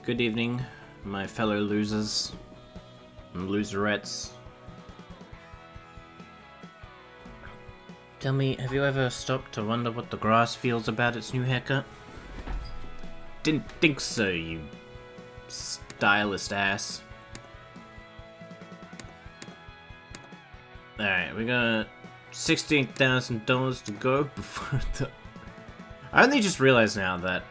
Good evening, my fellow losers and loserettes. Tell me, have you ever stopped to wonder what the grass feels about its new haircut? Didn't think so, you stylist ass. Alright, we got $16,000 to go before the... I only just realized now that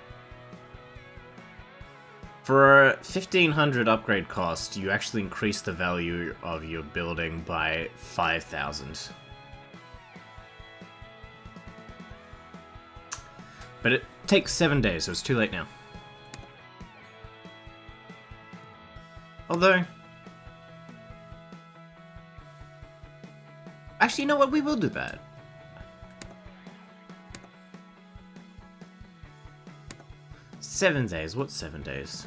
for a 1,500 upgrade cost, you actually increase the value of your building by 5,000. But it takes 7 days, so it's too late now. Although... actually, you know what? We will do that. Seven days? What 7 days?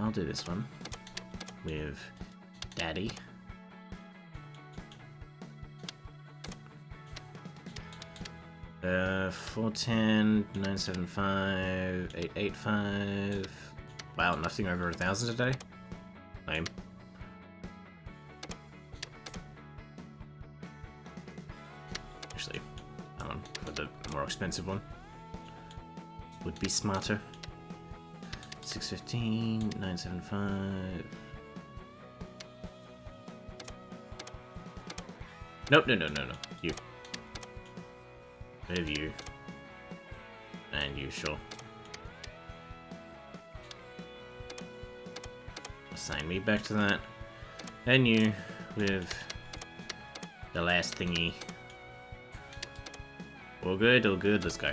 I'll do this one with Daddy. Uh, 410, 975, 885. Wow, nothing over 1,000 a day? Lame. Actually, that one, for the more expensive one, would be smarter. 615, 975. Nope, no. You. With you. And you, sure. Assign me back to that. And you, with the last thingy. All good, let's go.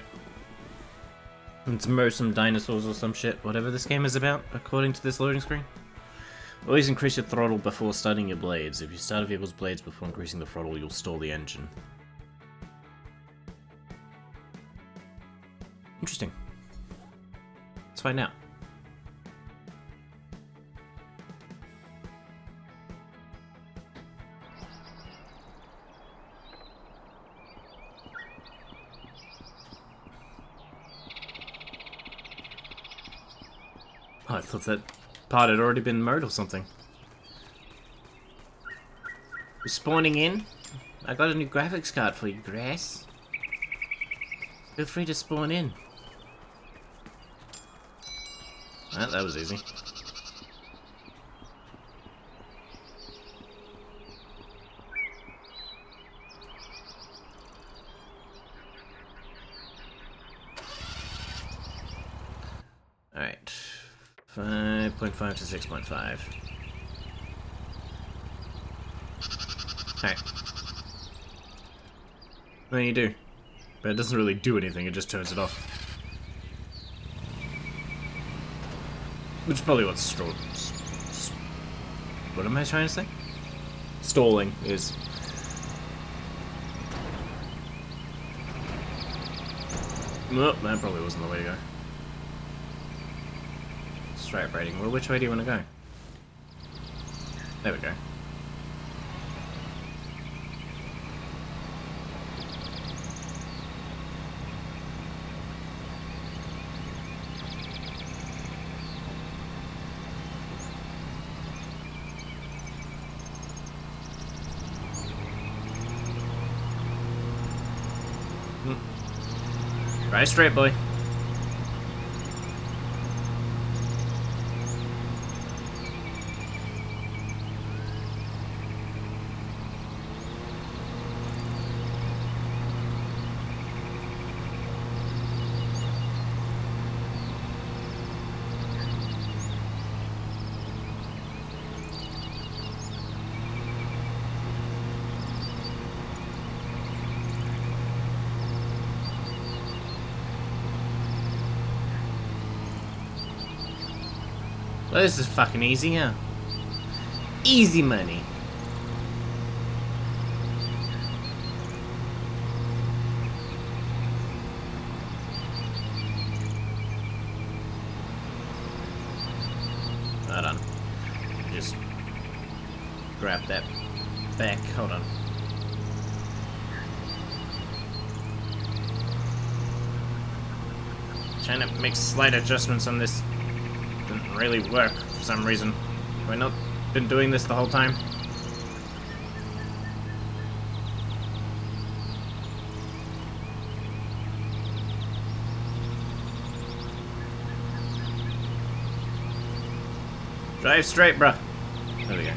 Let's mow some dinosaurs or some shit, whatever this game is about, according to this loading screen. Always increase your throttle before starting your blades. If you start a vehicle's blades before increasing the throttle, you'll stall the engine. Interesting. Let's find out. Oh, I thought that part had already been mowed or something. You're spawning in? I got a new graphics card for you, Grass. Feel free to spawn in. Well, that was easy. Alright. 5.5 to 6.5. Alright. What do you do? But it doesn't really do anything, it just turns it off. Which is probably what what am I trying to say? Stalling is. Nope, that probably wasn't the way to go. Stripe rating. Well, which way do you want to go? There we go. Right straight, boy. Well, this is fucking easy, huh? Easy money. Hold on. Just grab that back. Hold on. Trying to make slight adjustments on this didn't really work for some reason. Have I not been doing this the whole time? Drive straight, bruh. There we go.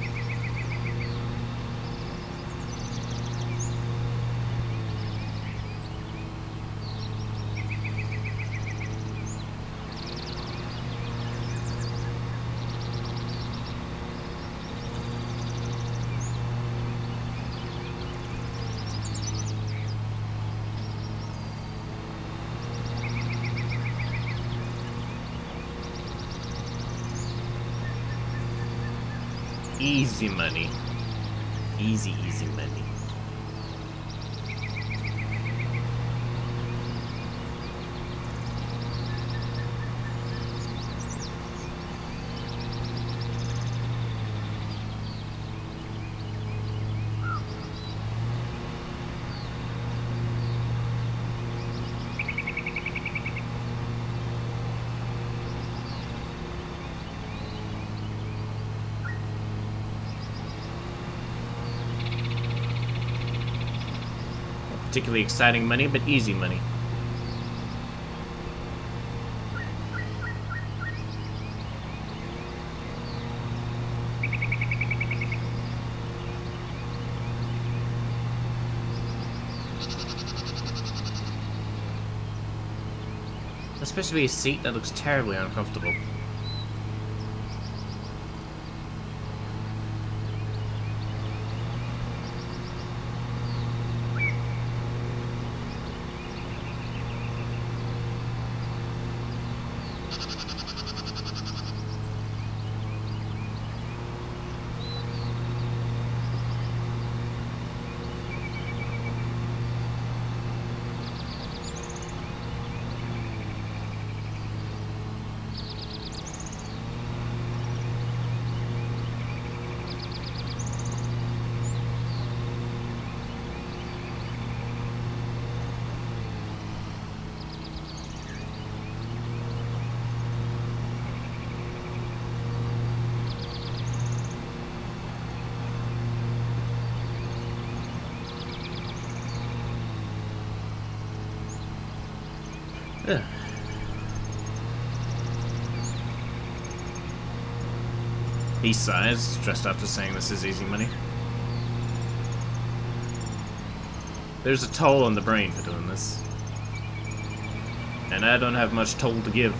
Easy money. Easy, easy money. Particularly exciting money, but easy money. There's supposed to be a seat that looks terribly uncomfortable. Ugh. He sighs, just after saying this is easy money. There's a toll on the brain for doing this. And I don't have much toll to give.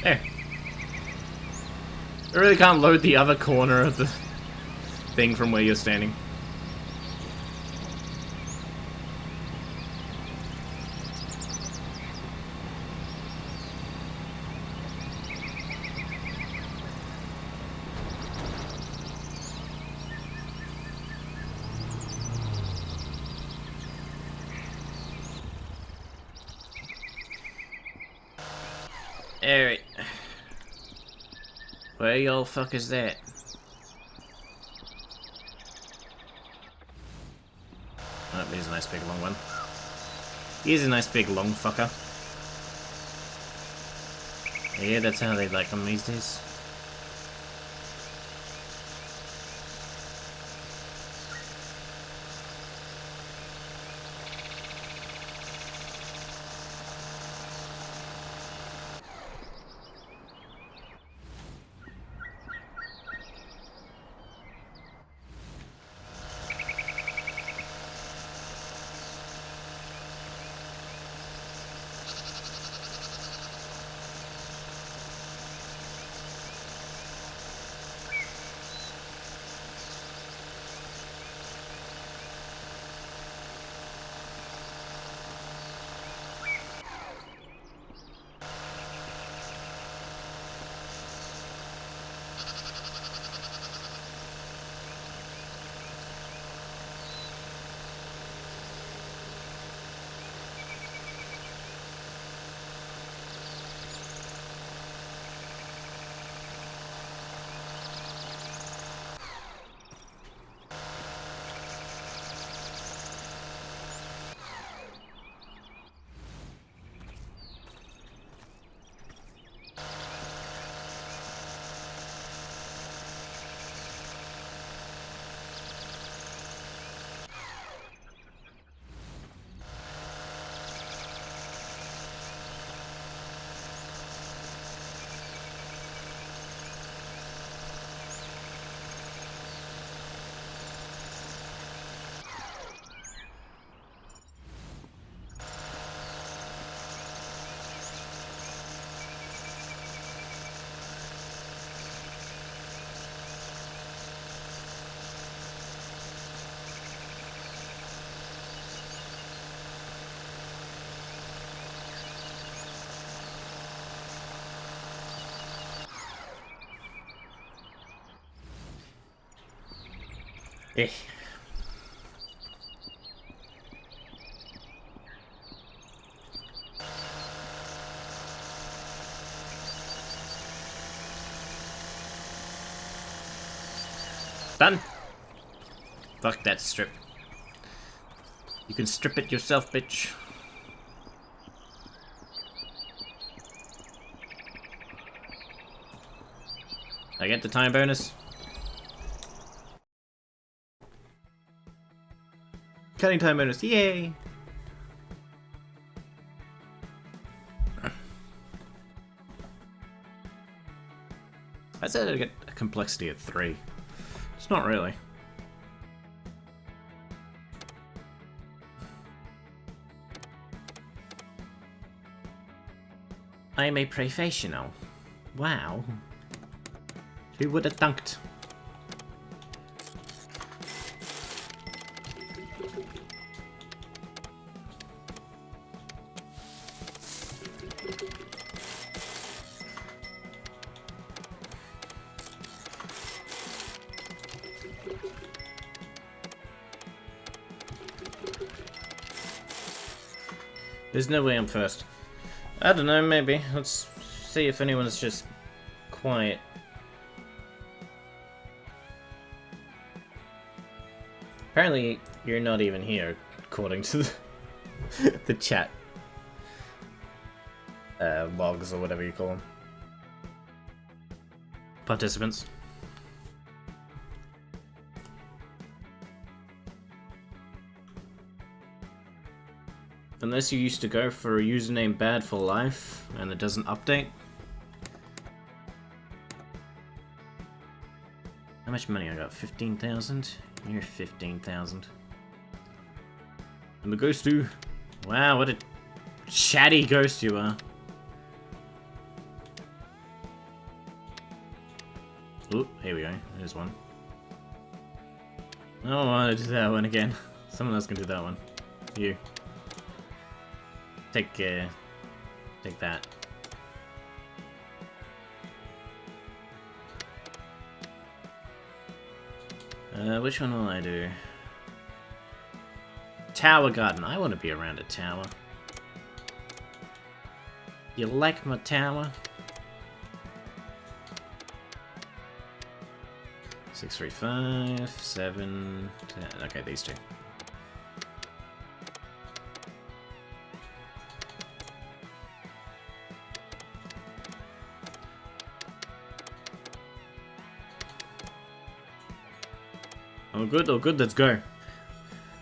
There. I really can't load the other corner of the thing from where you're standing. Alright. Where y'all fuck is that? He's a nice big long one. He's a nice big long fucker. Yeah, that's how they like them these days. Eh. Done. Fuck that strip. You can strip it yourself, bitch. I get the time bonus. Cutting time bonus, yay! I said I'd get a complexity at 3. It's not really. I'm a professional. Wow. Who would have thunked? There's no way I'm first. I don't know, maybe. Let's see if anyone's just quiet. Apparently, you're not even here, according to the chat logs or whatever you call them. Participants. Unless you used to go for a username bad for life and it doesn't update. How much money I got? 15,000? You're 15,000. And the ghost too. Wow, what a chatty ghost you are. Oop, here we go. There's one. I don't want to do that one again. Someone else can do that one. You. Take that. Which one will I do? Tower Garden. I want to be around a tower. You like my tower? 6, 3, 5, 7, 10. Okay, these two. Oh good, let's go.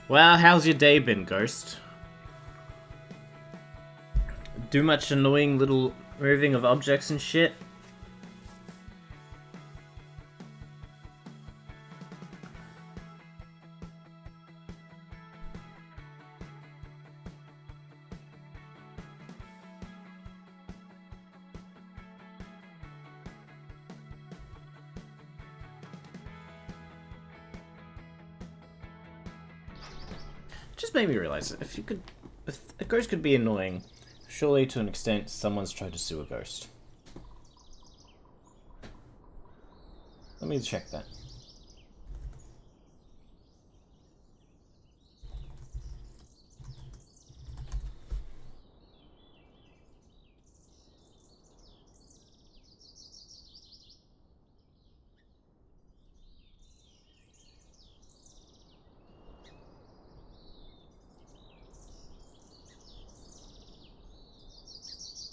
Well, how's your day been, Ghost? Do much annoying little moving of objects and shit? Just made me realize if a ghost could be annoying, surely to an extent someone's tried to sue a ghost. Let me check that.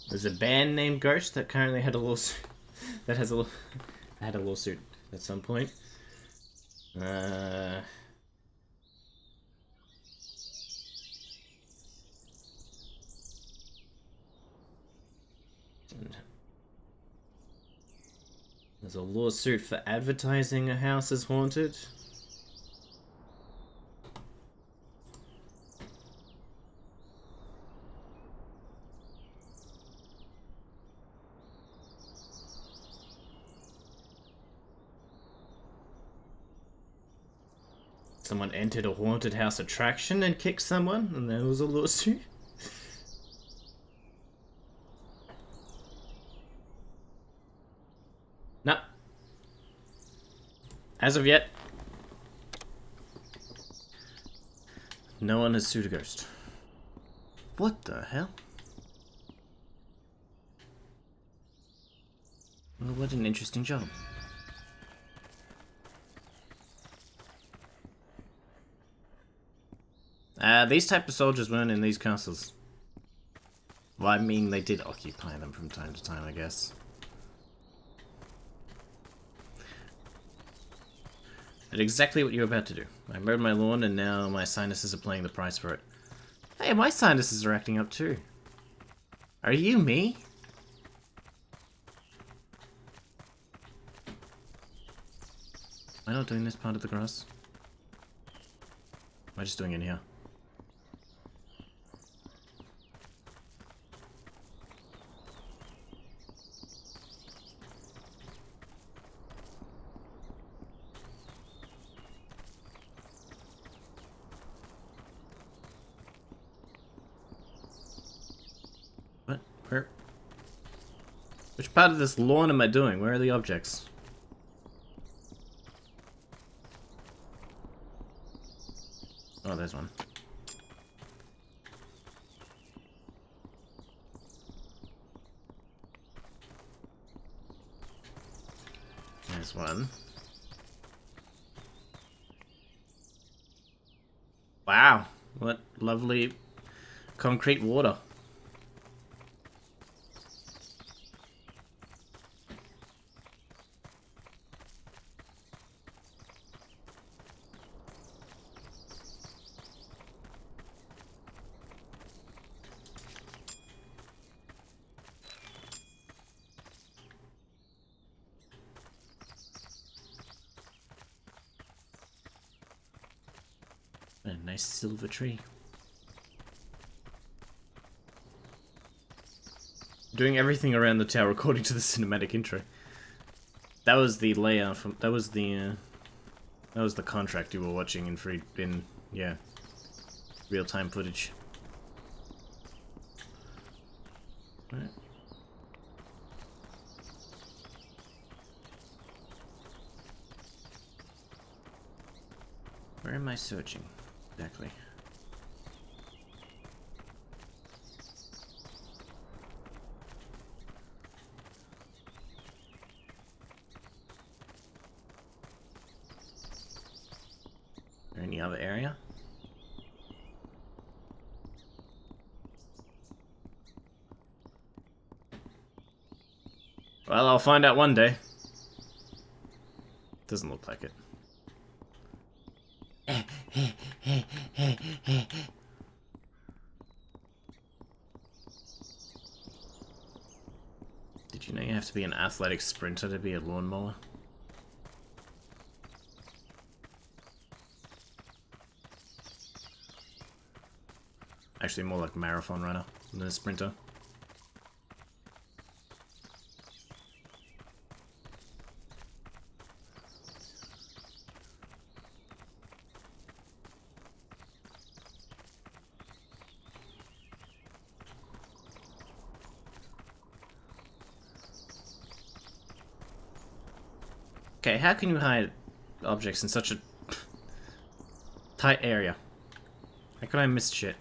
There's a band named Ghost that currently had a lawsuit. That had a lawsuit at some point. There's a lawsuit for advertising a house as haunted. Someone entered a haunted house attraction and kicked someone, and there was a lawsuit. No. As of yet, no one has sued a ghost. What the hell? Well, what an interesting job. These type of soldiers weren't in these castles. Well, I mean, they did occupy them from time to time, I guess. Did exactly what you were about to do. I mowed my lawn and now my sinuses are paying the price for it. Hey, my sinuses are acting up too. Are you me? Am I not doing this part of the grass? Am I just doing it here? What? Where? Which part of this lawn am I doing? Where are the objects? Oh, there's one. There's one. Wow, what lovely concrete water. A nice silver tree. Doing everything around the tower according to the cinematic intro. That was the layout from. That was the contract you were watching in yeah, real time footage. Right. Where am I searching exactly? Any other area? Well, I'll find out one day. Doesn't look like it. Did you know you have to be an athletic sprinter to be a lawnmower? Actually, more like marathon runner than a sprinter. Okay, how can you hide objects in such a tight area? How could I miss shit?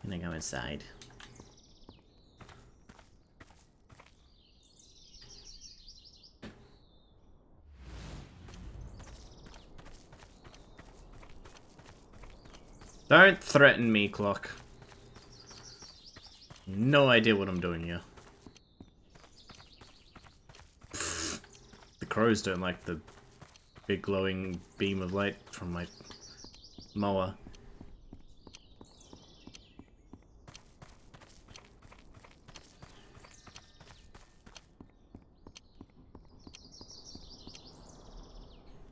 I'm gonna go inside. Don't threaten me, clock. No idea what I'm doing here. The crows don't like the big glowing beam of light from my mower.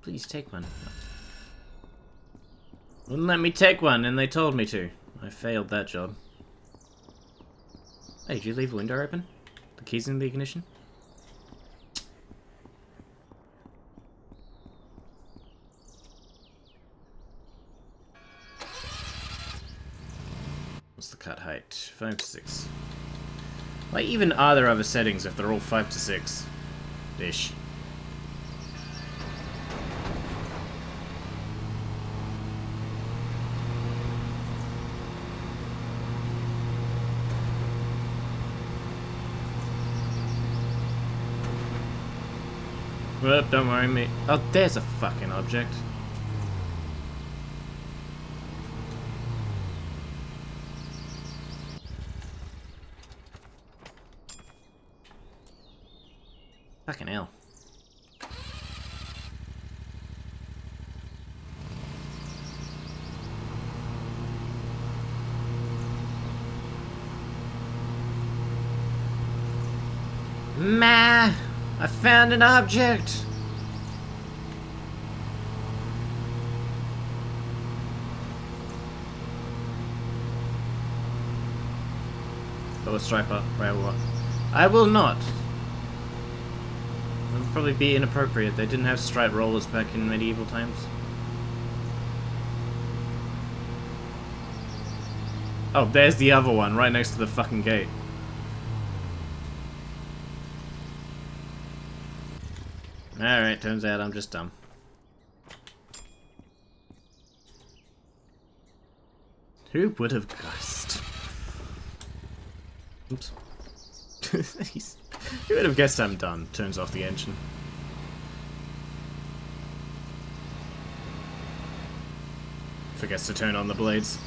Please take one. Wouldn't let me take one, and they told me to. I failed that job. Hey, did you leave the window open? The key's in the ignition? What's the cut height? 5 to 6. Why even are there other settings if they're all 5 to 6? Ish. Well, don't worry, mate. Oh, there's a fucking object. Fucking hell. Meh! I found an object! Oh, a striper. Right, what? I will not! That would probably be inappropriate. They didn't have stripe rollers back in medieval times. Oh, there's the other one, right next to the fucking gate. Alright, turns out I'm just dumb. Who would have guessed? Oops. Who would have guessed I'm done? Turns off the engine. Forgets to turn on the blades.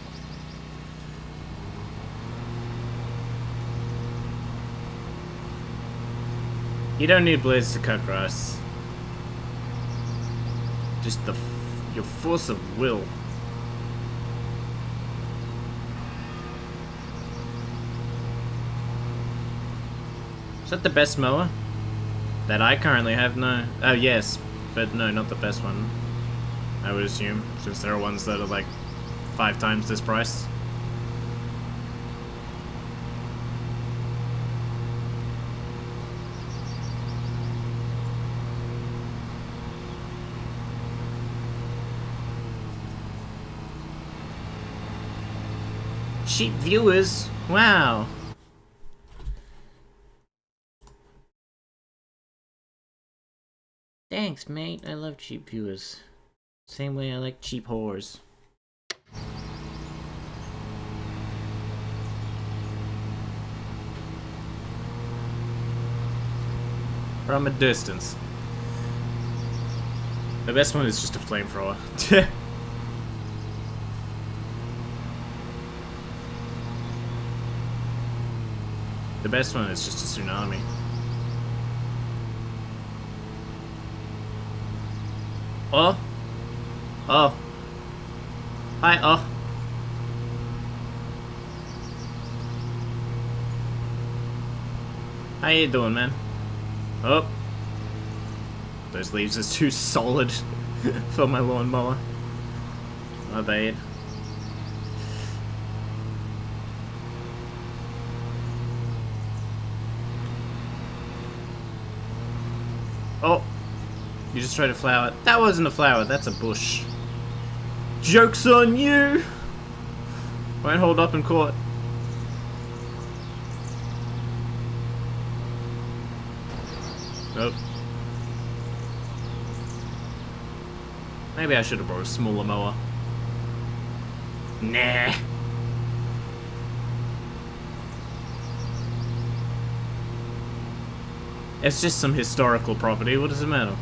You don't need blades to cut grass. Just your force of will. Is that the best mower? That I currently have? No. Oh, yes. But no, not the best one. I would assume, since there are ones that are like 5 times this price. Cheap viewers? Wow. Thanks, mate. I love cheap viewers. Same way I like cheap whores. From a distance. The best one is just a flamethrower. The best one is just a tsunami. Oh. Oh. Hi, oh. How you doing, man? Oh. Those leaves are too solid for my lawnmower. My bad. Oh. You just tried a flower. That wasn't a flower, that's a bush. Joke's on you! Won't hold up in court. Nope. Maybe I should have brought a smaller mower. Nah. It's just some historical property, what does it matter?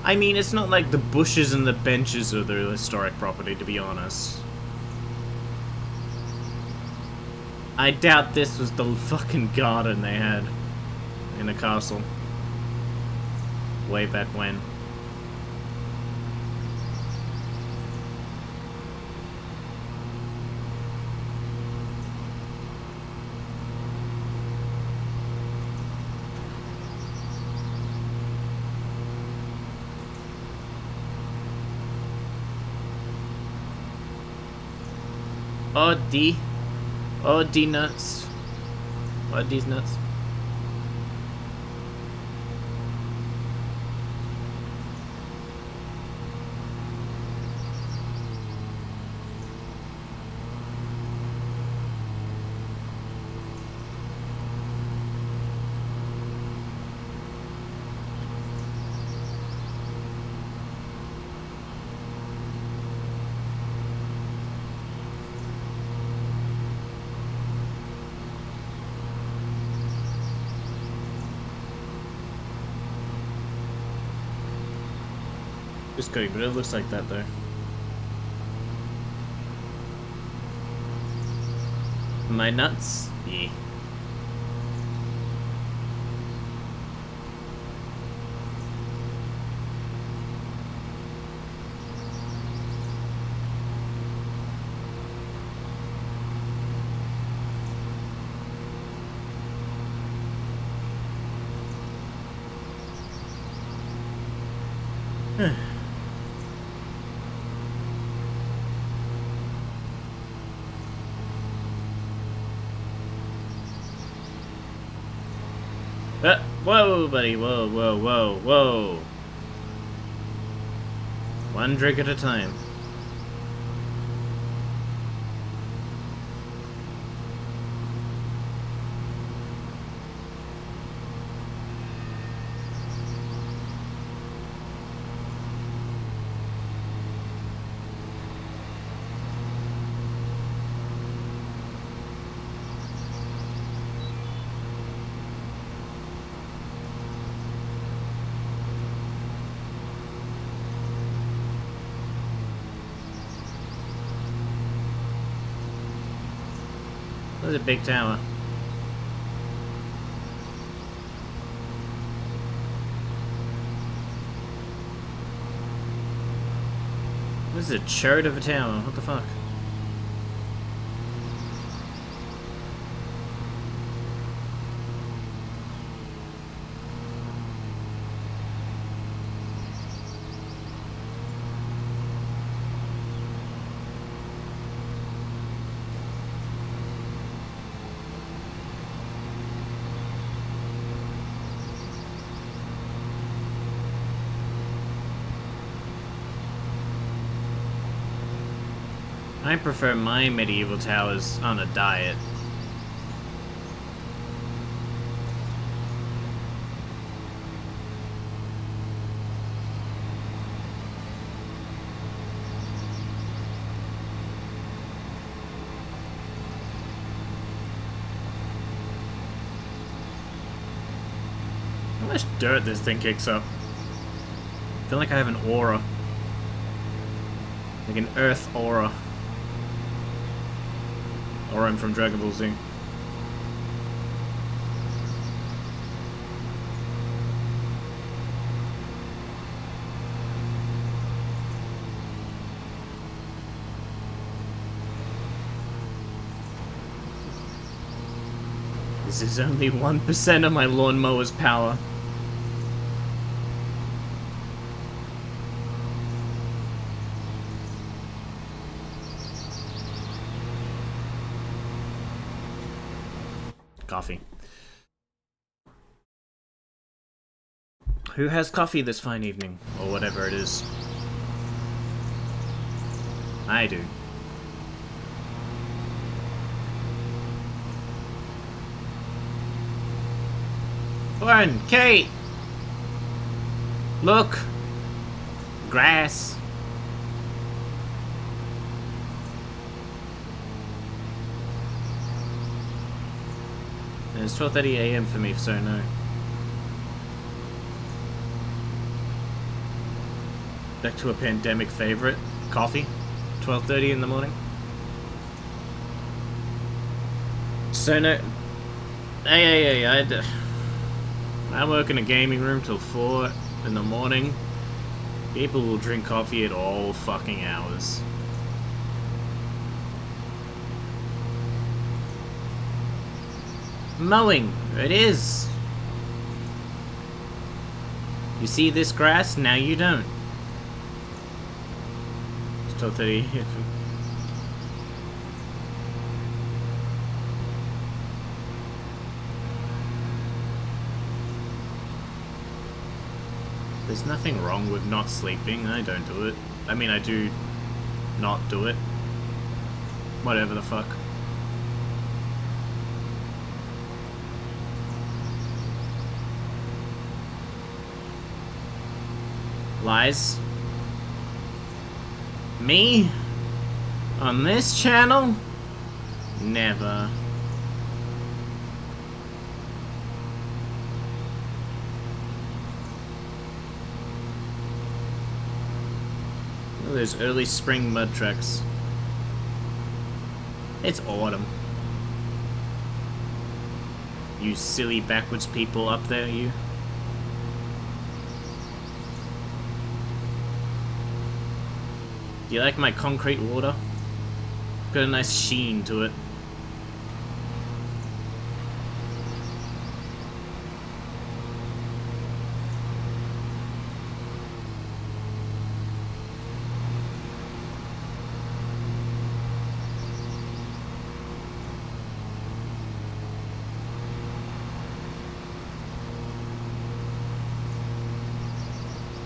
I mean, it's not like the bushes and the benches are the historic property, to be honest. I doubt this was the fucking garden they had in the castle. Way back when. Oh, D nuts. What are these nuts? Just kidding, but it looks like that though. My nuts? Yeah. Whoa, buddy, whoa, whoa, whoa, whoa. One drink at a time. There's a big tower. This is a chart of a tower. What the fuck? I prefer my medieval towers on a diet. much dirt this thing kicks up. I feel like I have an aura. Like an earth aura. Or I'm from Dragon Ball Z. This is only 1% of my lawnmower's power. Coffee. Who has coffee this fine evening? Or whatever it is. I do. Qarren, Kate! Look! Grass. And it's 12:30 AM for me, so no. Back to a pandemic favorite. Coffee. 12:30 in the morning. So no. Hey, I work in a gaming room till 4 in the morning. People will drink coffee at all fucking hours. Mowing. It is. You see this grass? Now you don't. It's 12:30. There's nothing wrong with not sleeping. I don't do it. I mean, I do not do it. Whatever the fuck. Lies. Me? On this channel? Never. Oh, there's early spring mud tracks. It's autumn. You silly backwards people up there, you. Do you like my concrete water? Got a nice sheen to it.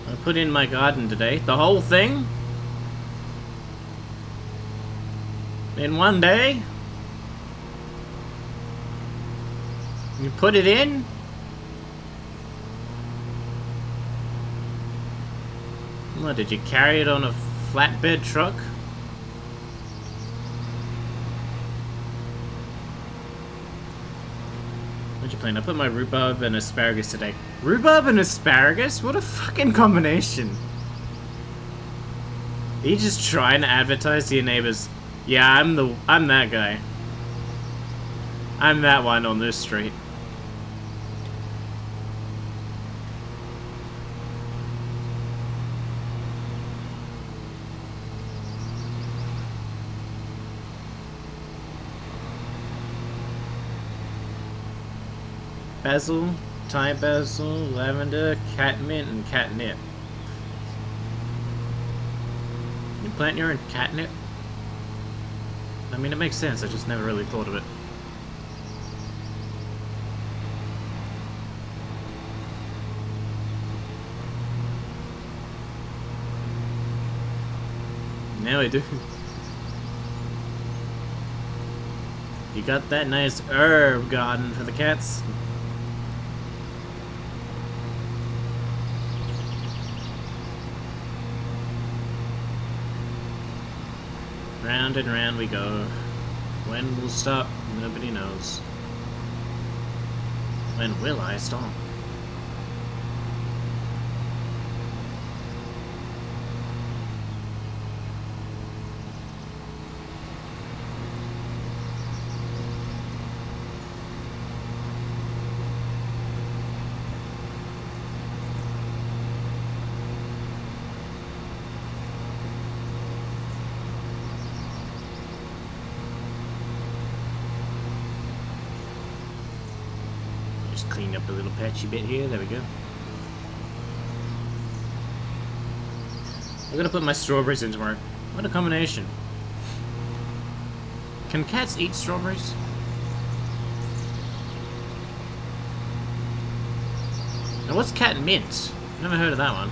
I put in my garden today. The whole thing? In one day? You put it in? What, did you carry it on a flatbed truck? What'd you plan? I put my rhubarb and asparagus today. Rhubarb and asparagus? What a fucking combination. Are you just trying to advertise to your neighbors? Yeah, I'm that guy. I'm that one on this street. Basil, Thai basil, lavender, catmint, and catnip. You plant your own catnip? I mean, it makes sense, I just never really thought of it. Now I do. You got that nice herb garden for the cats? Round and round we go. When we'll stop, nobody knows. When will I stop? Just clean up a little patchy bit here. There we go. I'm gonna put my strawberries in tomorrow. What a combination. Can cats eat strawberries? Now what's cat mint? Never heard of that one.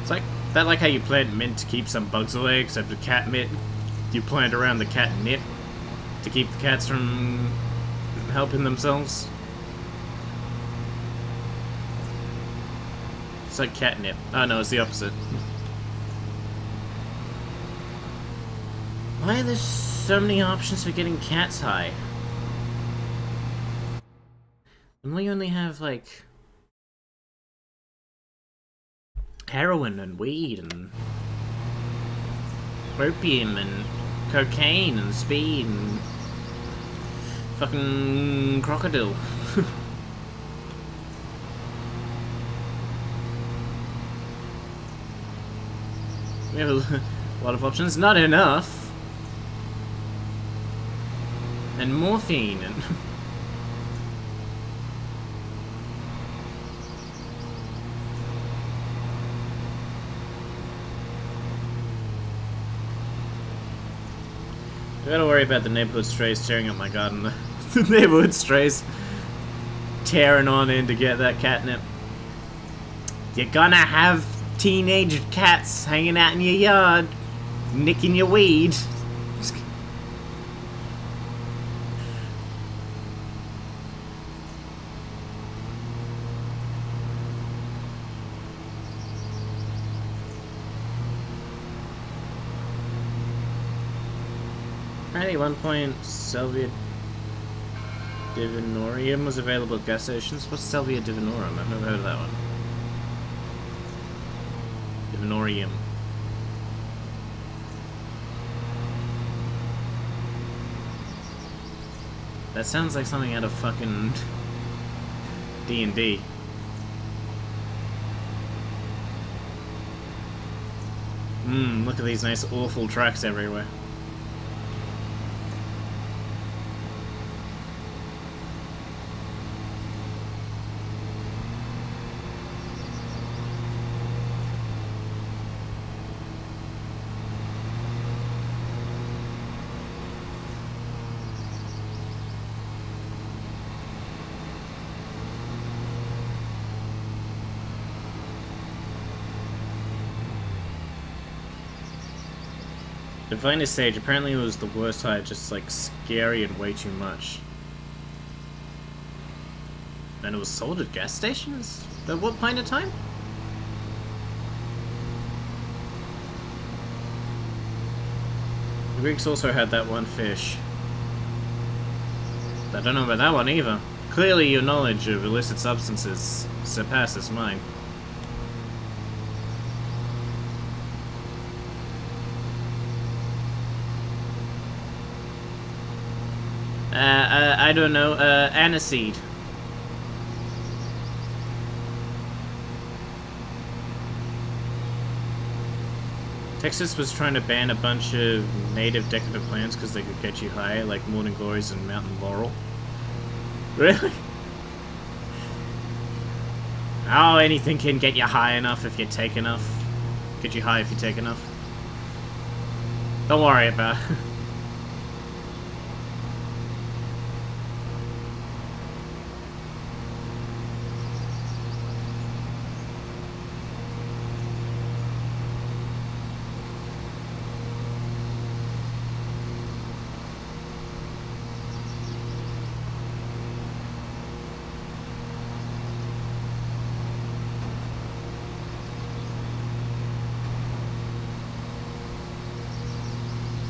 It's like that, like how you plant mint to keep some bugs away, except the cat mint you plant around the cat nip to keep the cats from helping themselves. It's like catnip. Oh no, it's the opposite. Why are there so many options for getting cats high? And we only have like heroin and weed and opium and cocaine and speed and fucking crocodile. We have a lot of options, not enough. And morphine and I gotta worry about the neighborhood strays tearing up my garden. The neighborhood strays tearing on in to get that catnip. You're gonna have teenage cats hanging out in your yard, nicking your weed. Apparently at one point, Salvia Divinorium was available at gas stations. What's Salvia Divinorum? I've never heard of that one. Divinorium. That sounds like something out of fucking D&D. Look at these nice awful tracks everywhere. Divinest Sage, apparently it was the worst high, just like scary and way too much. And it was sold at gas stations? At what point of time? The Greeks also had that one fish. I don't know about that one either. Clearly your knowledge of illicit substances surpasses mine. I don't know, aniseed. Texas was trying to ban a bunch of native decorative plants because they could get you high, like morning glories and mountain laurel. Really? Oh, anything can get you high enough if you take enough. Get you high if you take enough. Don't worry about it.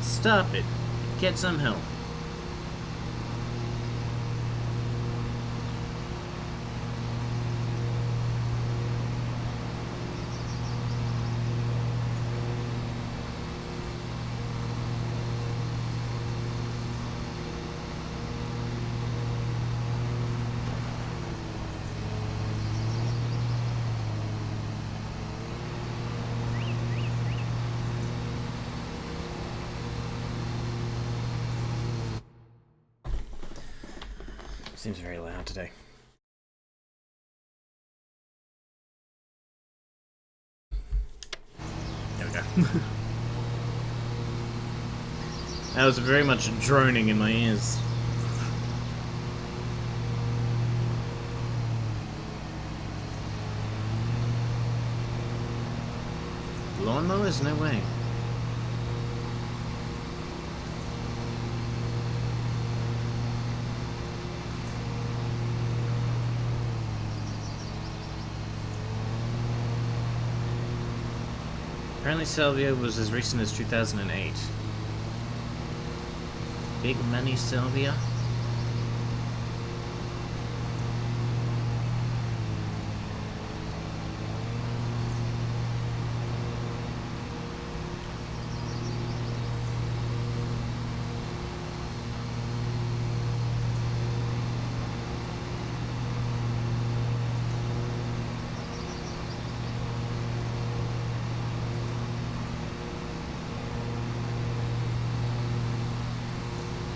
Stop it. Get some help. Seems very loud today. There we go. That was very much droning in my ears. Lawnmowers? No way. Apparently Salvia was as recent as 2008. Big money Salvia?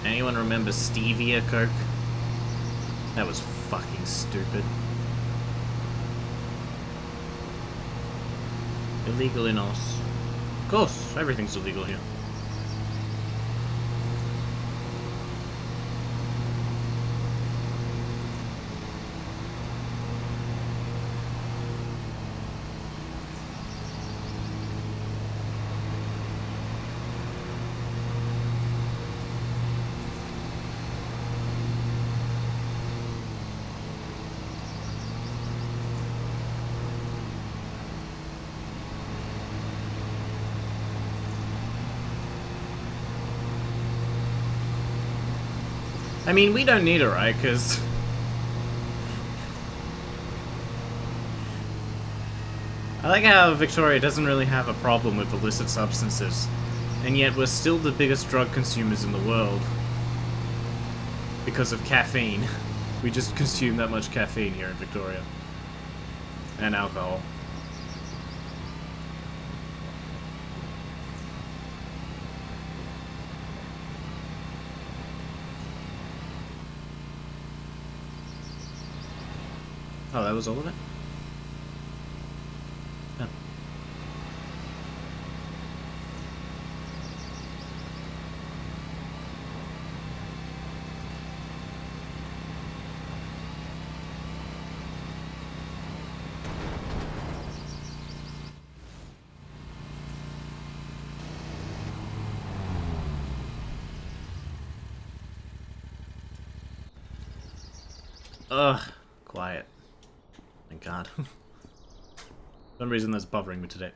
Anyone remember Stevia Coke? That was fucking stupid. Illegal in Oz. Of course, everything's illegal here. I mean, we don't need it, right? Because I like how Victoria doesn't really have a problem with illicit substances, and yet we're still the biggest drug consumers in the world because of caffeine. We just consume that much caffeine here in Victoria. And alcohol. Oh, that was all of it? Oh. Ugh, quiet. Thank God. For some reason that's bothering me today.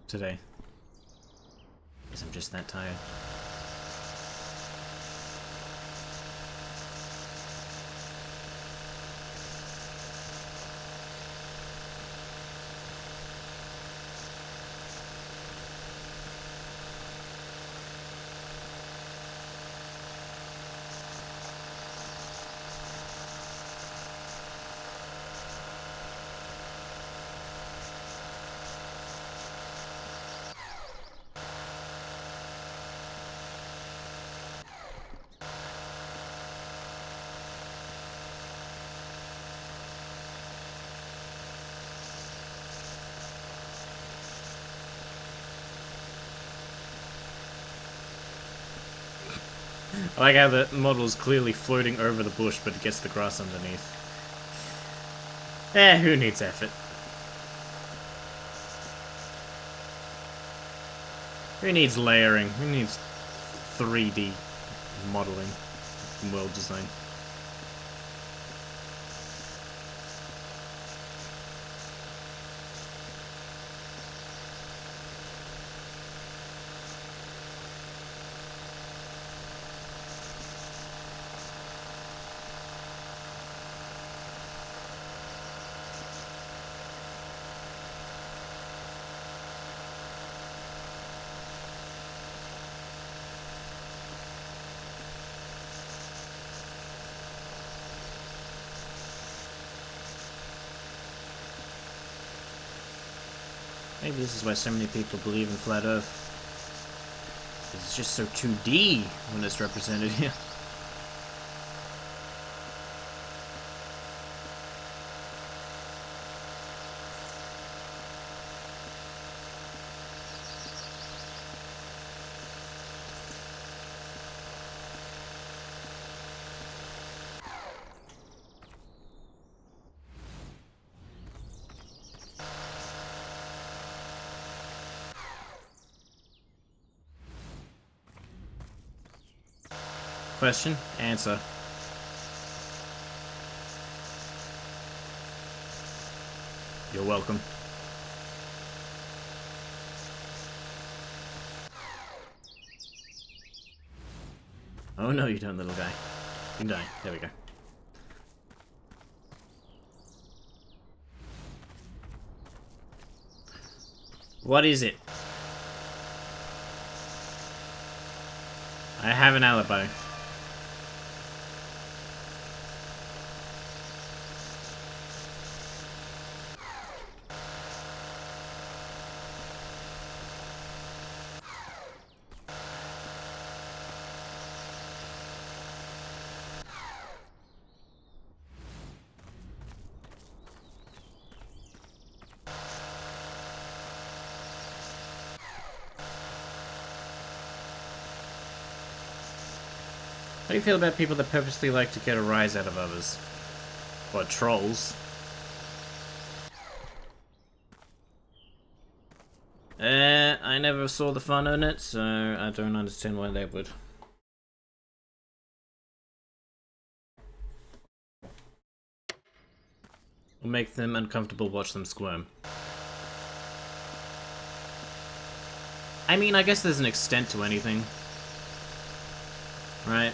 Guess I'm just that tired. I like how the model is clearly floating over the bush, but it gets the grass underneath. Who needs effort? Who needs layering? Who needs 3D modeling and world design? Maybe this is why so many people believe in Flat Earth. It's just so 2D when it's represented here. Question, answer. You're welcome. Oh no, you don't, little guy. You can die. There we go. What is it? I have an alibi. How do you feel about people that purposely like to get a rise out of others? Or trolls? I never saw the fun in it, so I don't understand why they would. Or make them uncomfortable, watch them squirm. I mean, I guess there's an extent to anything. Right?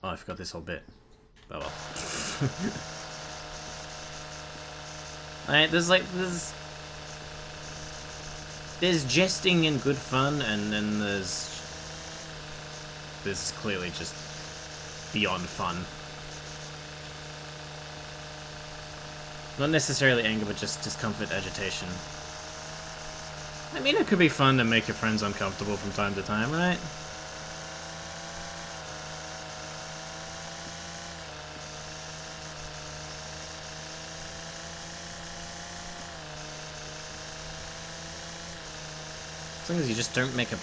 Oh, I forgot this whole bit. Oh well. Right, there's jesting and good fun, and then there's clearly just beyond fun. Not necessarily anger, but just discomfort, agitation. I mean, it could be fun to make your friends uncomfortable from time to time, right? As long as you just don't make a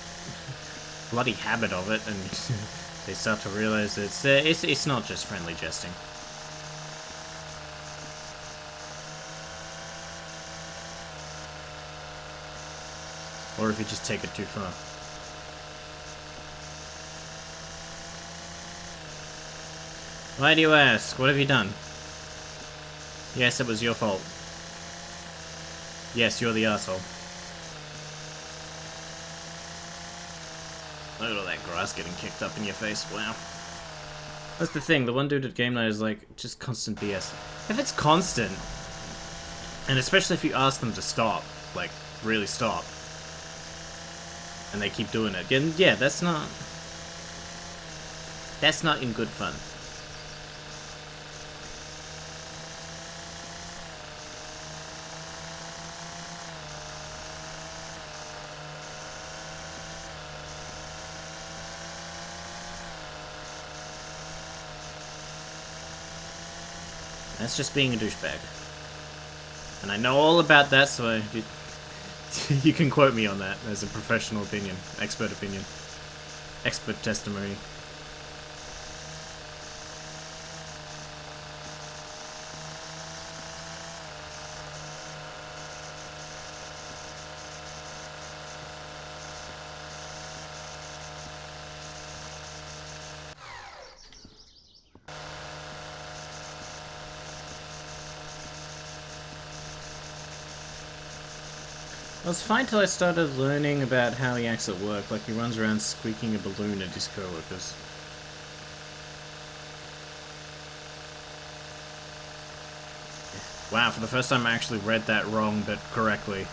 bloody habit of it, and they start to realize it's not just friendly jesting. Or if you just take it too far. Why do you ask? What have you done? Yes, it was your fault. Yes, you're the asshole. Look at all that grass getting kicked up in your face. Wow. That's the thing. The one dude at game night is like, just constant BS. If it's constant, and especially if you ask them to stop, like, really stop, and they keep doing it, and yeah, that's not in good fun. That's just being a douchebag. And I know all about that, so you can quote me on that as a professional opinion, expert testimony. It was fine till I started learning about how he acts at work, like he runs around squeaking a balloon at his coworkers. Wow, for the first time I actually read that wrong but correctly.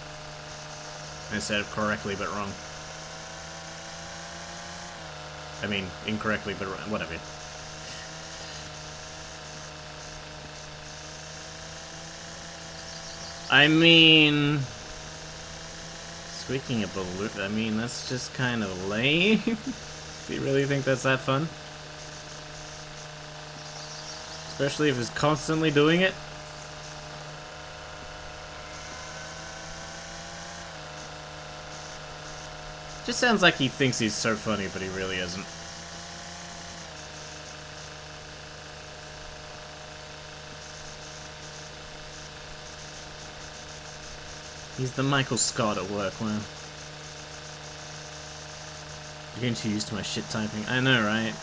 Instead of correctly but wrong. I mean, incorrectly but wrong, whatever. I mean... squeaking a balloon, I mean, that's just kind of lame. Do you really think that's that fun? Especially if he's constantly doing it? Just sounds like he thinks he's so funny, but he really isn't. He's the Michael Scott at work, wow. I'm getting too used to my shit typing. I know, right?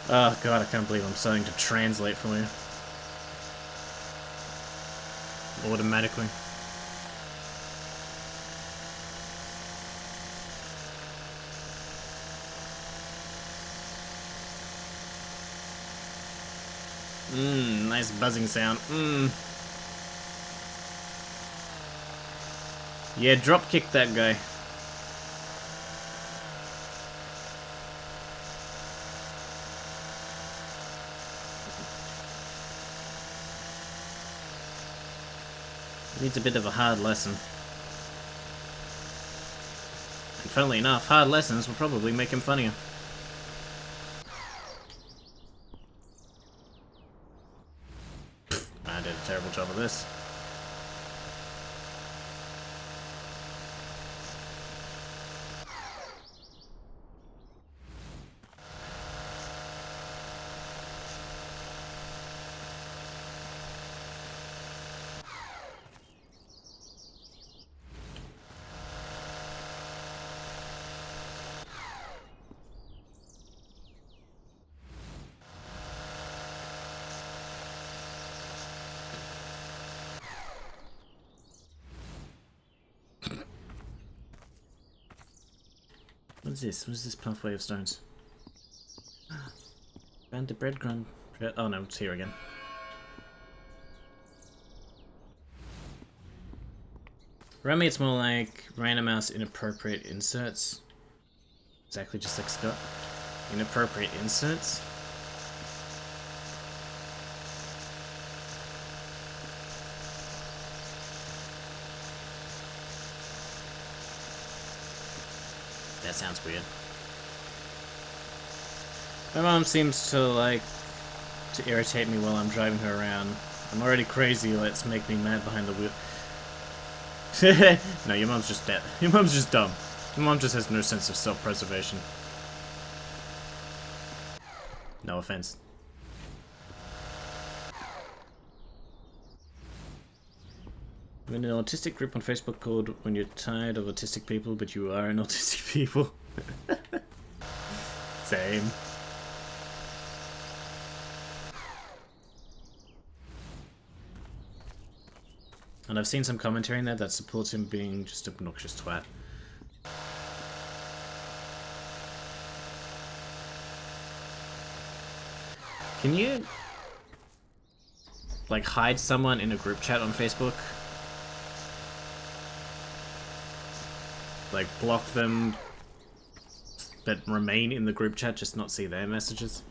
Oh god, I can't believe I'm starting to translate for you. Automatically. Nice buzzing sound. Yeah, drop kick that guy. Needs a bit of a hard lesson. And funnily enough, hard lessons will probably make him funnier. I did a terrible job of this. What's this? What's this pathway of stones? Found the breadcrumb. Oh no, it's here again. Around me, it's more like random ass inappropriate inserts. Exactly just like Scott. Inappropriate inserts. That sounds weird. My mom seems to like to irritate me while I'm driving her around. I'm already crazy, let's make me mad behind the wheel. No, your mom's just dead. Your mom's just dumb. Your mom just has no sense of self-preservation. No offense. I'm in an autistic group on Facebook called When You're Tired of Autistic People, but You Are an Autistic People. Same. And I've seen some commentary in there that supports him being just obnoxious twat. Can you like hide someone in a group chat on Facebook? Like block them but remain in the group chat, just not see their messages?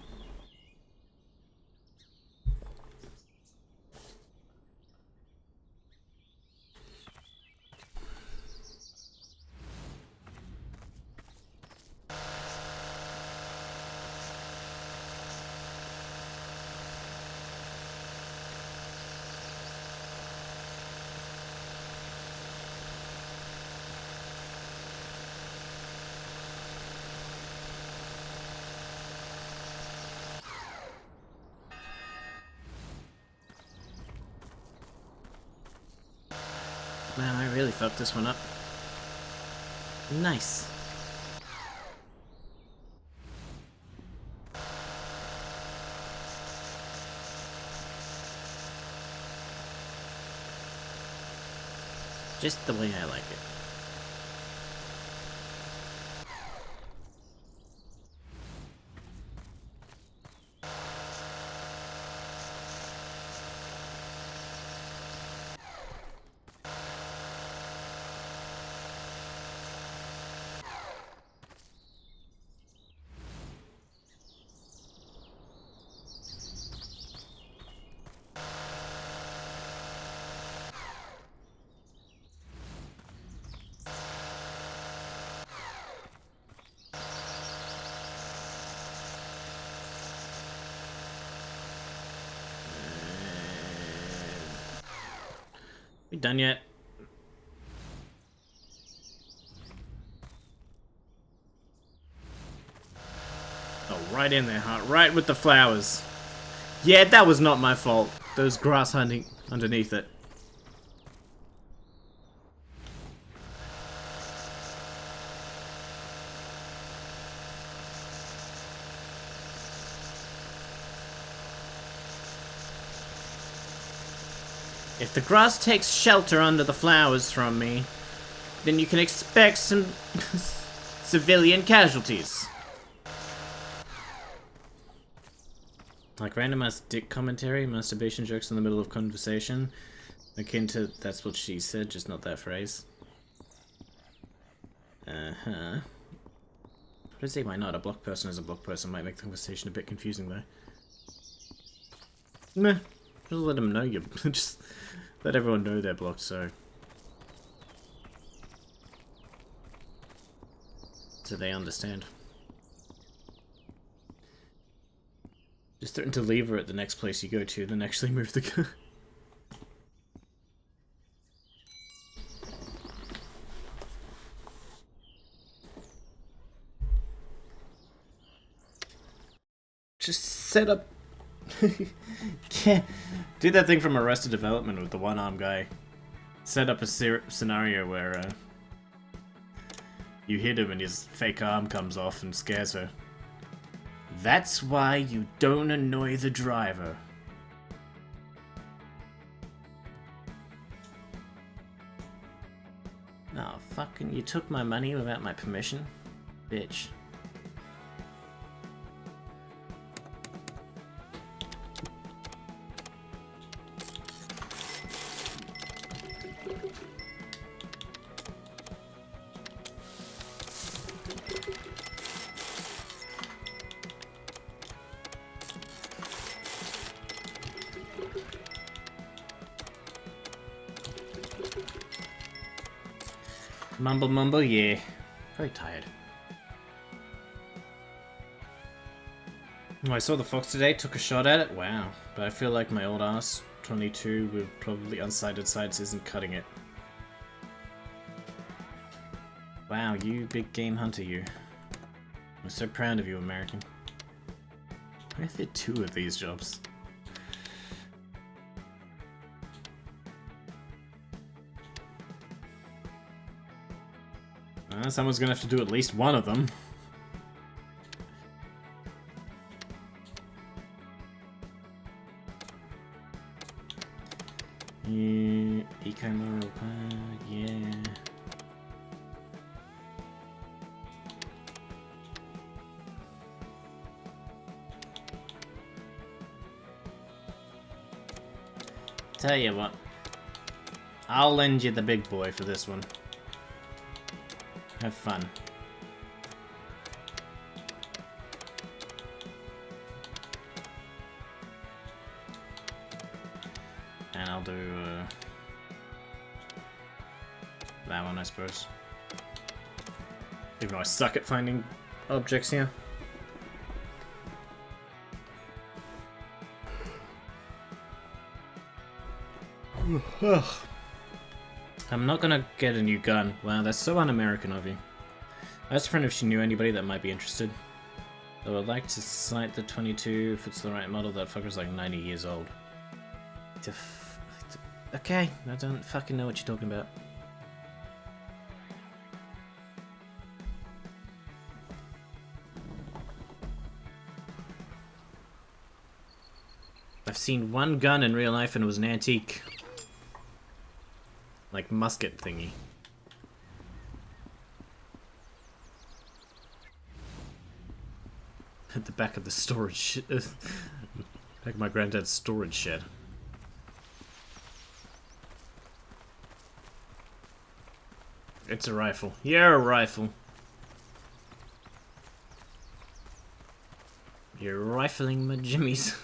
Man, I really fucked this one up. Nice. Just the way I like it. We done yet? Oh, right in there, huh? Right with the flowers. Yeah, that was not my fault. Those grass hunting underneath it. If the grass takes shelter under the flowers from me, then you can expect some civilian casualties. Like randomized dick commentary, masturbation jokes in the middle of conversation. Akin to that's what she said, just not that phrase. Uh-huh. I'd say why not? A block person as a block person might make the conversation a bit confusing though. Meh. Just let them know you. Just let everyone know they're blocked, so they understand. Just threaten to leave her at the next place you go to, then actually move the car. Just set up. Yeah. Do that thing from Arrested Development with the one-arm guy. Set up a scenario where you hit him and his fake arm comes off and scares her. That's why you don't annoy the driver. Oh, fucking, you took my money without my permission? Bitch. Mumble mumble, yeah. Very tired. Oh, I saw the fox today, took a shot at it. Wow. But I feel like my old ass, 22, with probably unsighted sights, isn't cutting it. Wow, you big game hunter, you. I'm so proud of you, American. I did 2 of these jobs. Someone's gonna have to do at least one of them. Yeah, eco-moral pad, yeah. Tell you what, I'll lend you the big boy for this one. Have fun. And I'll do that one, I suppose. Even though I suck at finding objects here. I'm not gonna get a new gun. Wow, that's so un-American of you. I asked a friend if she knew anybody that might be interested. Though I'd like to cite the 22 if it's the right model. That fucker's like 90 years old. Okay, I don't fucking know what you're talking about. I've seen one gun in real life and it was an antique. Like musket thingy. At the back of the storage back of my granddad's storage shed. It's a rifle. You're a rifle. You're rifling my jimmies.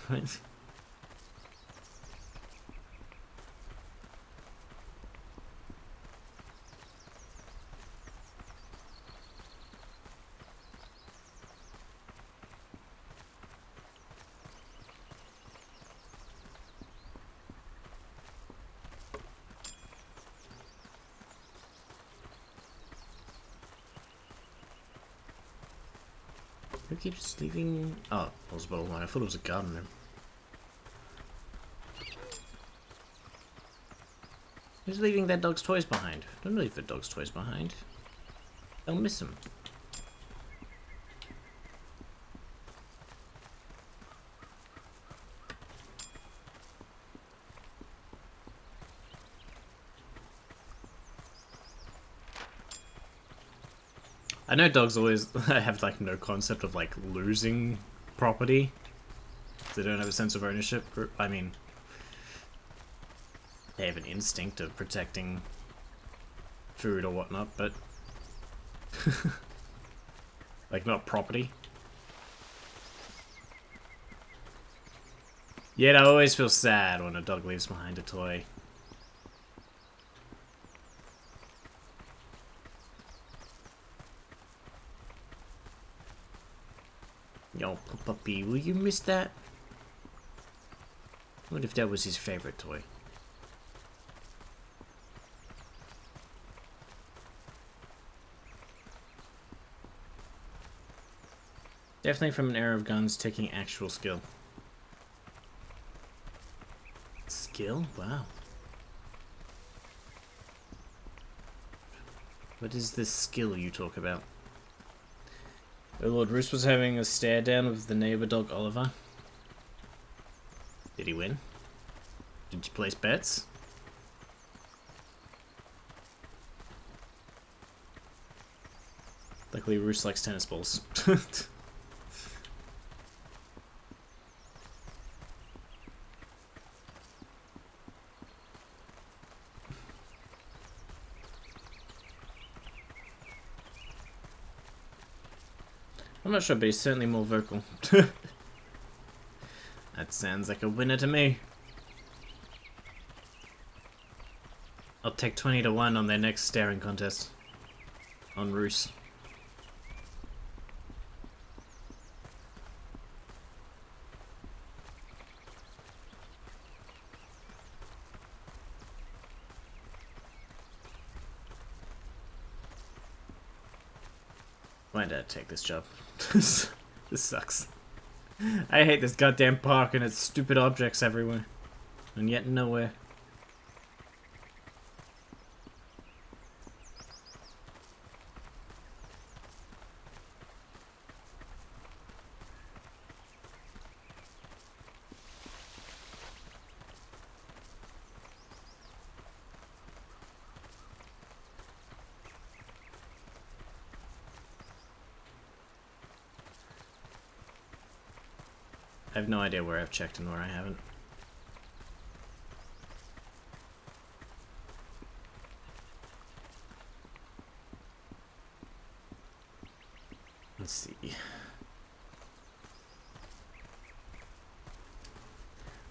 Who keeps leaving? Oh, it was a bottle of wine. I thought it was a garden then. Who's leaving their dog's toys behind? Don't leave the dog's toys behind. They'll miss them. I know dogs always have like no concept of like losing property. They don't have a sense of ownership. I mean, they have an instinct of protecting food or whatnot, but like not property. Yet I always feel sad when a dog leaves behind a toy. Yo, puppy, will you miss that? What if that was his favorite toy? Definitely from an era of guns taking actual skill. Skill? Wow. What is this skill you talk about? Oh Lord, Roos was having a stare down with the neighbor dog Oliver. Did he win? Did you place bets? Luckily, Roos likes tennis balls. I'm not sure, but he's certainly more vocal. That sounds like a winner to me. I'll take 20 to 1 on their next staring contest. On Roos. Why did I take this job? This sucks. I hate this goddamn park and its stupid objects everywhere. And yet nowhere. I have no idea where I've checked and where I haven't. Let's see.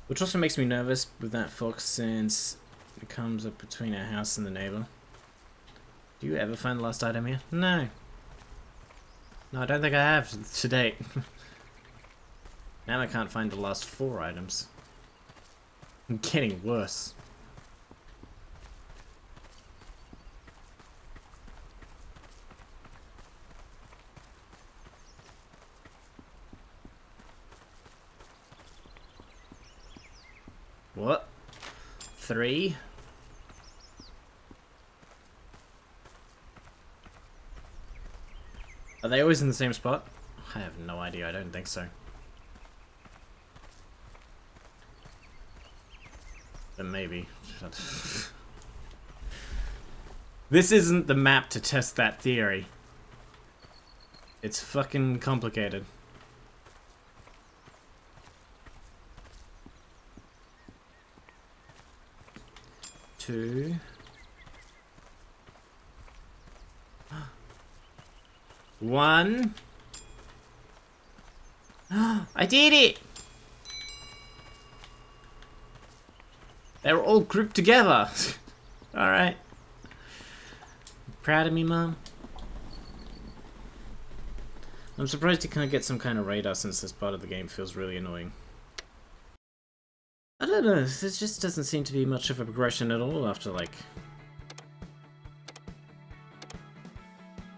Which also makes me nervous with that fox since it comes up between our house and the neighbor. Do you ever find the last item here? No. No, I don't think I have to date. Now I can't find the last 4 items. I'm getting worse. What? 3? Are they always in the same spot? I have no idea, I don't think so. Then maybe. This isn't the map to test that theory. It's fucking complicated. Two. One. I did it! They were all grouped together. Alright. Proud of me, Mom? I'm surprised you can't get some kind of radar since this part of the game feels really annoying. I don't know, there just doesn't seem to be much of a progression at all after, like...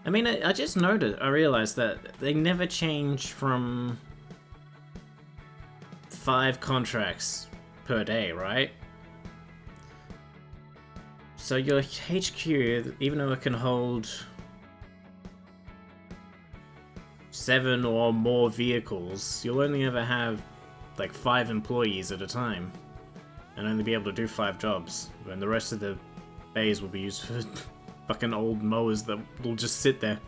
I mean, I just I realized that they never change from 5 contracts per day, right? So your HQ, even though it can hold 7 or more vehicles, you'll only ever have like 5 employees at a time and only be able to do 5 jobs, when the rest of the bays will be used for fucking old mowers that will just sit there.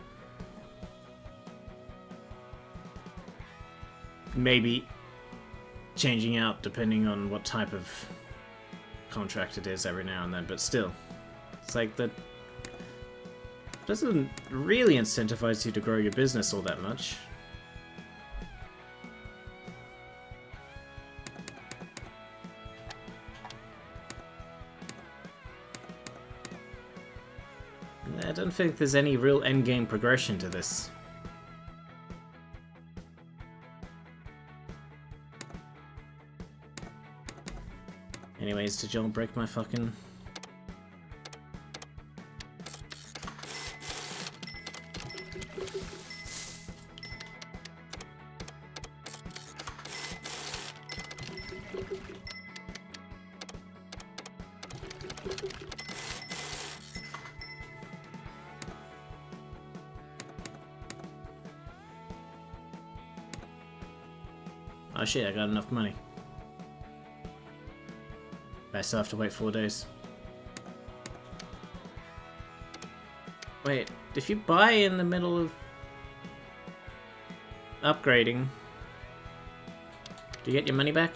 maybe changing out depending on what type of contract it is every now and then, but still. It's like that doesn't really incentivize you to grow your business all that much. I don't think there's any real endgame progression to this. Anyways, did y'all break my fucking... Oh shit, I got enough money. I still have to wait 4 days. Wait, if you buy in the middle of upgrading, do you get your money back?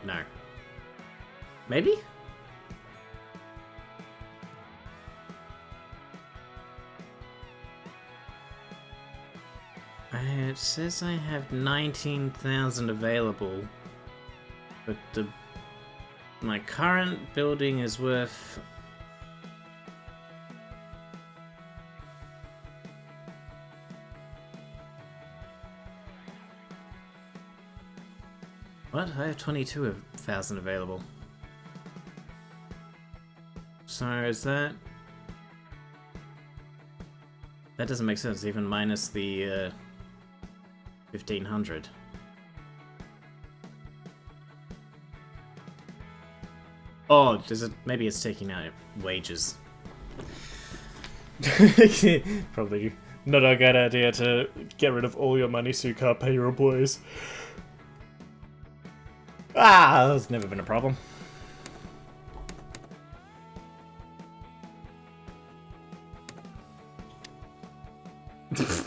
No. Maybe? It says I have 19,000 available, but my current building is worth... What? I have 22,000 available. So is that... That doesn't make sense, even minus the 1,500. Oh, does it? Maybe it's taking out wages. Probably not a good idea to get rid of all your money so you can't pay your employees. Ah, that's never been a problem.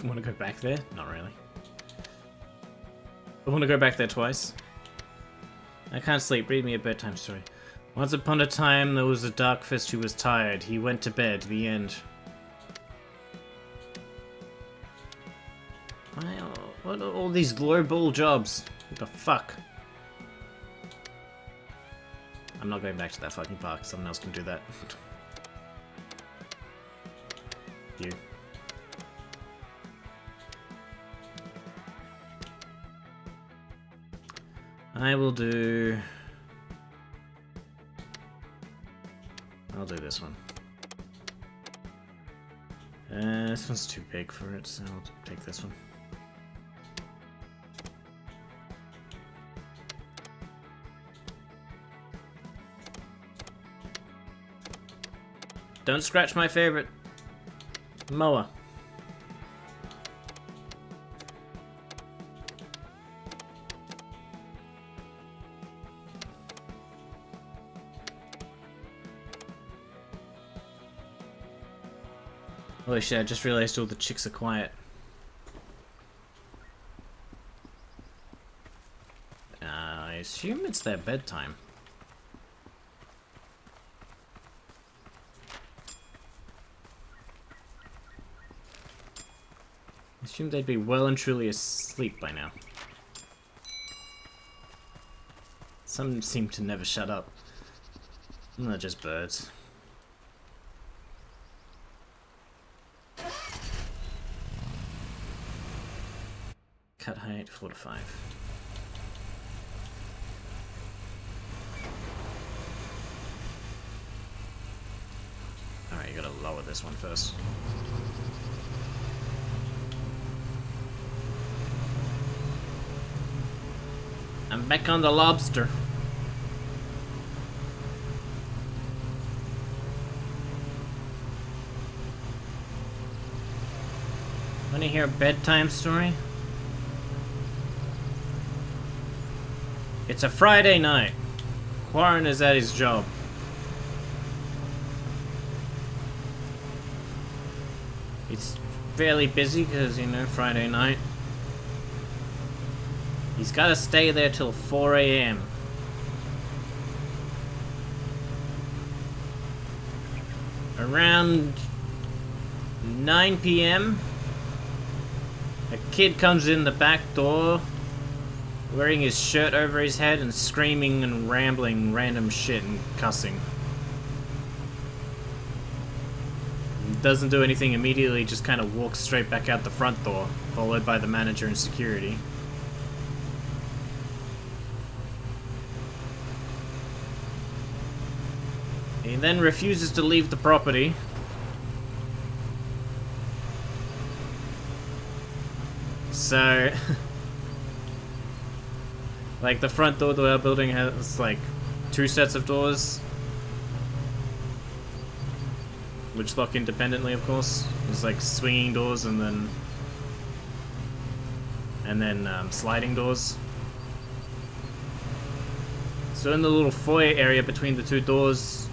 Want to go back there? Not really. I want to go back there twice. I can't sleep. Read me a bedtime story. Once upon a time, there was a dark fist who was tired. He went to bed. The end. What are all these global jobs? What the fuck? I'm not going back to that fucking park. Someone else can do that. You. I'll do this one. This one's too big for it, so I'll take this one. Don't scratch my favorite mower. Holy shit, I just realized all the chicks are quiet. I assume it's their bedtime. I assume they'd be well and truly asleep by now. Some seem to never shut up. They're just birds. Cut height 4 to 5. Alright, you gotta lower this one first. I'm back on the lobster. Wanna hear a bedtime story? It's a Friday night. Qarren is at his job. It's fairly busy because, you know, Friday night. He's got to stay there till 4 AM. Around 9 PM, a kid comes in the back door wearing his shirt over his head and screaming and rambling random shit and cussing. Doesn't do anything immediately, just kind of walks straight back out the front door, followed by the manager and security. He then refuses to leave the property. So, like, the front door to our building has, like, 2 sets of doors, which lock independently, of course. There's, like, swinging doors and then sliding doors. So in the little foyer area between the 2 doors,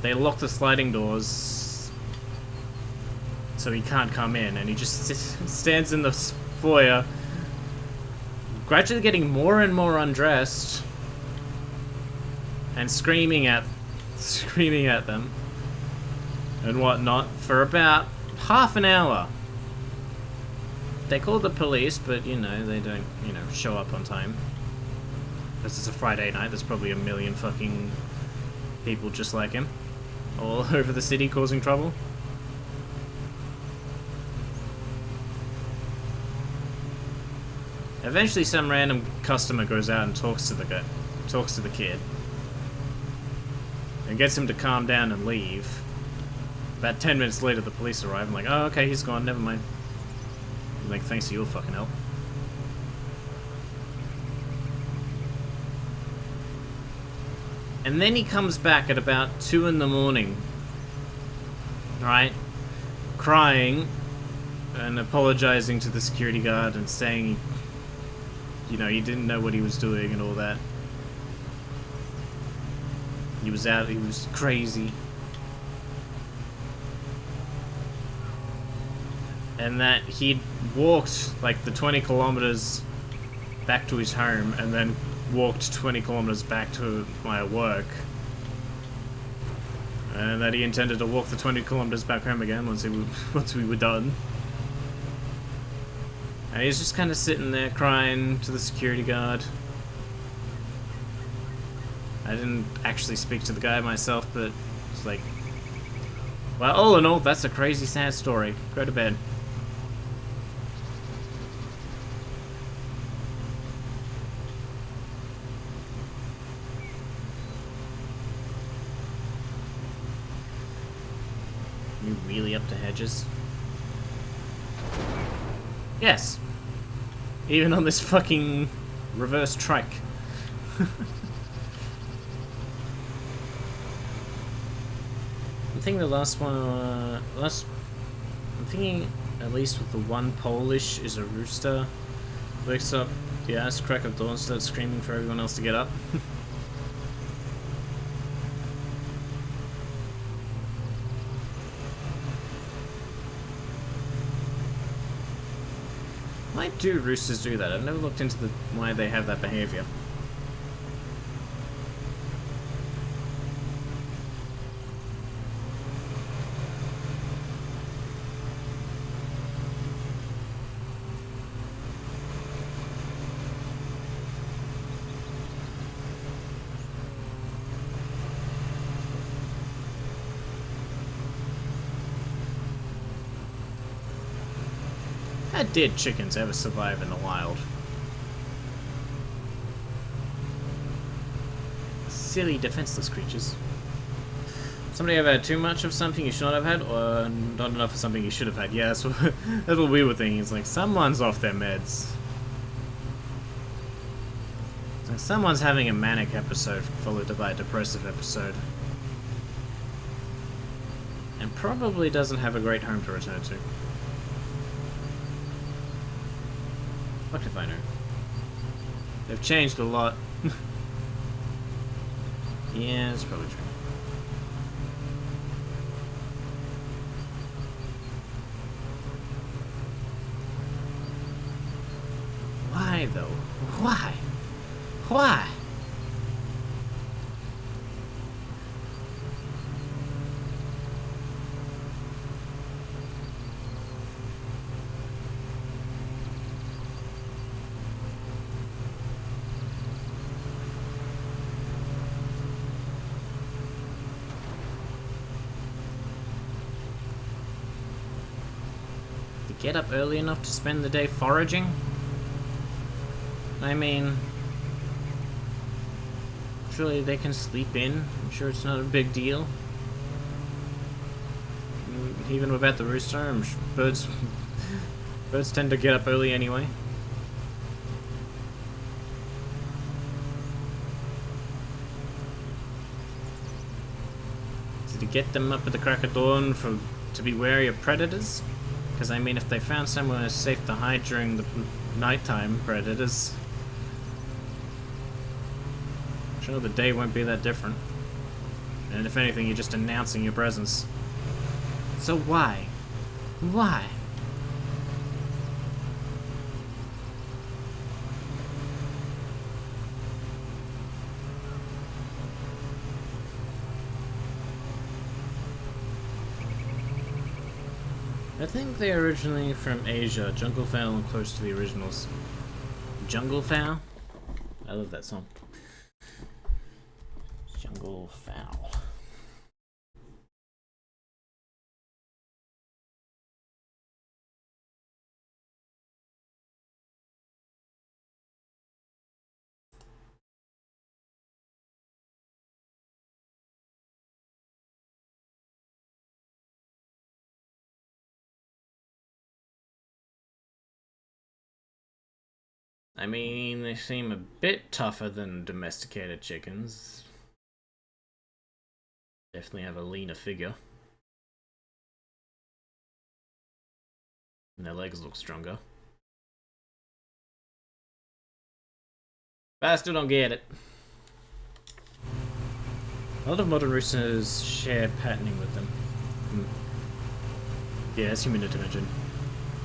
they lock the sliding doors so he can't come in, and he just stands in the foyer, gradually getting more and more undressed and screaming at them and whatnot for about half an hour. They called the police, but, you know, they don't, you know, show up on time. Because it's a Friday night, there's probably a million fucking people just like him all over the city causing trouble. Eventually some random customer goes out and talks to the kid and gets him to calm down and leave. About 10 minutes later the police arrive. I'm like, oh, okay, he's gone, never mind. I'm like, thanks to your fucking help. And then he comes back at about 2 in the morning, right, crying and apologizing to the security guard and saying, you know, he didn't know what he was doing and all that. He was out, he was crazy. And that he'd walked like the 20 kilometers back to his home and then walked 20 kilometers back to my work. And that he intended to walk the 20 kilometers back home again once we were done. And he's just kind of sitting there crying to the security guard. I didn't actually speak to the guy myself, but it's like, well, all in all, that's a crazy sad story. Go to bed. You really up to hedges? Yes. Even on this fucking reverse trike. I'm thinking the last one, I'm thinking at least with the one Polish is a rooster. Wakes up the ass crack of dawn, starts screaming for everyone else to get up. Why do roosters do that? I've never looked into why they have that behavior. How did chickens ever survive in the wild? Silly, defenseless creatures. Somebody ever had too much of something you should not have had, or not enough of something you should have had? Yeah, that's what we were thinking. It's like, someone's off their meds. It's like someone's having a manic episode followed by a depressive episode. And probably doesn't have a great home to return to. What if I know? They've changed a lot. Yeah, that's probably true. Why, though? Why? Why? To get up early enough to spend the day foraging? I mean, surely they can sleep in. I'm sure it's not a big deal. Even without the rooster, birds tend to get up early anyway. So to get them up at the crack of dawn to be wary of predators? Because I mean, if they found somewhere safe to hide during the nighttime predators, sure, the day won't be that different. And if anything, you're just announcing your presence. So why? Why? I think they're originally from Asia. Jungle Fowl and close to the originals. Jungle Fowl? I love that song. Jungle Fowl. I mean, they seem a bit tougher than domesticated chickens. Definitely have a leaner figure. And their legs look stronger. But I still don't get it. A lot of modern roosters share patterning with them. Yeah, that's human intervention.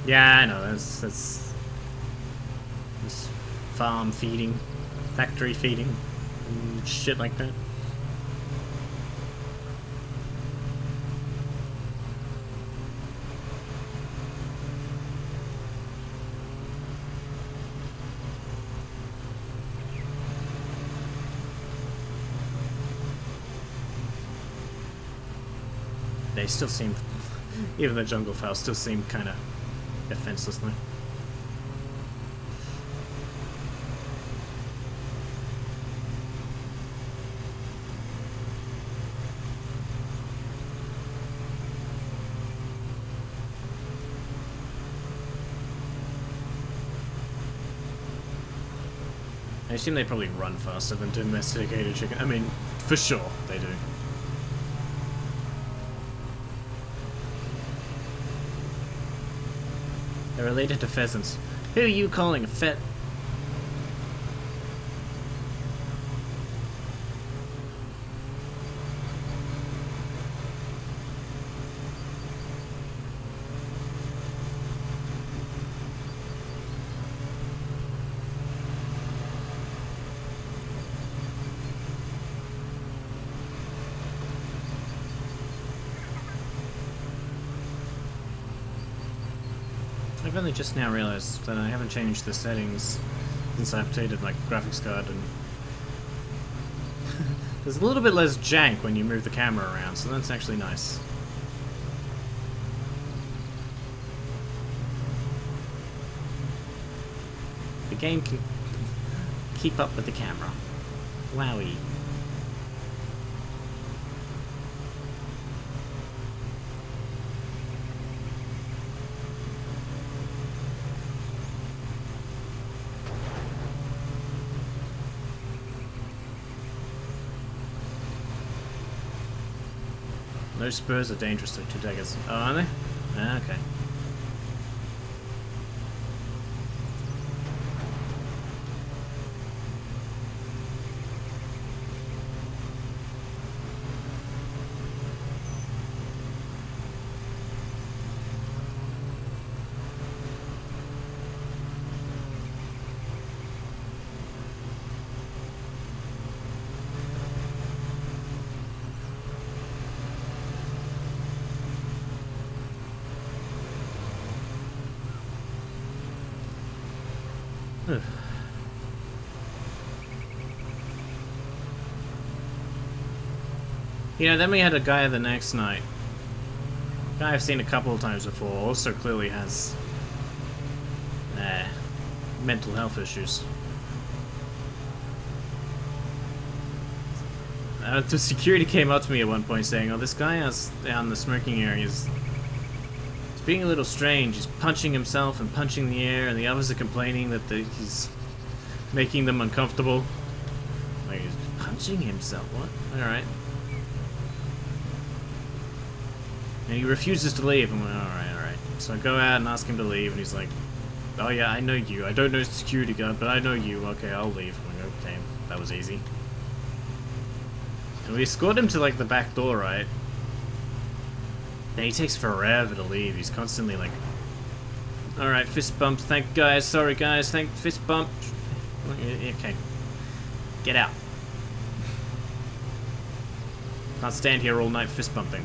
Yeah, I know, that's farm feeding, factory feeding, and shit like that. They still seem, even the jungle fowl still seem kind of defenseless though. I assume they probably run faster than domesticated chicken. I mean, for sure, they do. They're related to pheasants. Who are you calling a fet? I've only just now realized that I haven't changed the settings since I updated my graphics card, and there's a little bit less jank when you move the camera around, so that's actually nice. The game can keep up with the camera. Wowie. Those spurs are dangerous to daggers. Oh, are they? Ah, okay. You know, then we had a guy the next night. A guy I've seen a couple of times before, also clearly has mental health issues. The security came up to me at one point saying, "Oh, this guy down the smoking area is being a little strange. He's punching himself and punching the air, and the others are complaining that he's making them uncomfortable." Like, he's punching himself? What? Alright. And he refuses to leave. I'm like, alright. So I go out and ask him to leave, and he's like, "Oh yeah, I know you. I don't know security guard, but I know you. Okay, I'll leave." I'm like, okay, that was easy. And we escort him to, like, the back door, right? And he takes forever to leave. He's constantly like, "Alright, fist bump, thank guys, sorry guys, fist bump." Okay. Get out. Can't stand here all night fist bumping.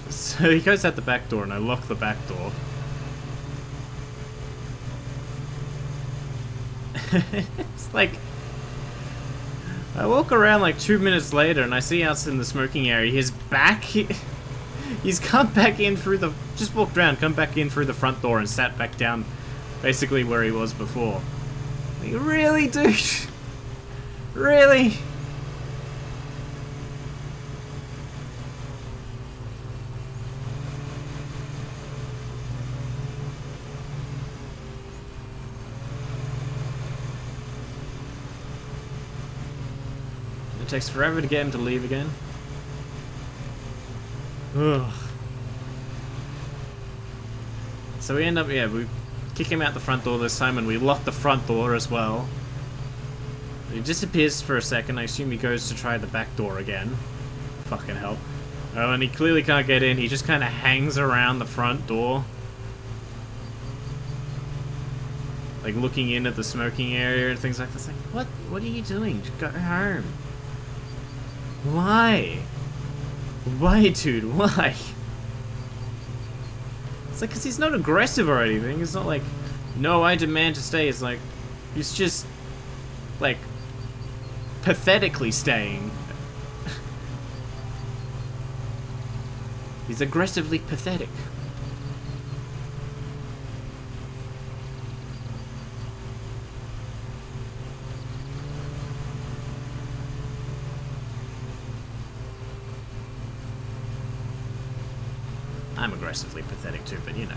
So he goes out the back door and I lock the back door. It's like, I walk around like 2 minutes later and I see us in the smoking area. He's back. He's come back in through the... Just walked around, come back in through the front door and sat back down basically where he was before. Like, really, dude? Really? It takes forever to get him to leave again. Ugh. So we end up, yeah, we kick him out the front door this time and we lock the front door as well. He disappears for a second. I assume he goes to try the back door again. Fucking hell. Oh, and he clearly can't get in. He just kind of hangs around the front door. Like looking in at the smoking area and things like this. Like, what are you doing? Just go home. Why? Why, dude? Why? It's like, because he's not aggressive or anything. It's not like, "No, I demand to stay." It's like, he's just, like, pathetically staying. He's aggressively pathetic. I'm aggressively pathetic too, but you know.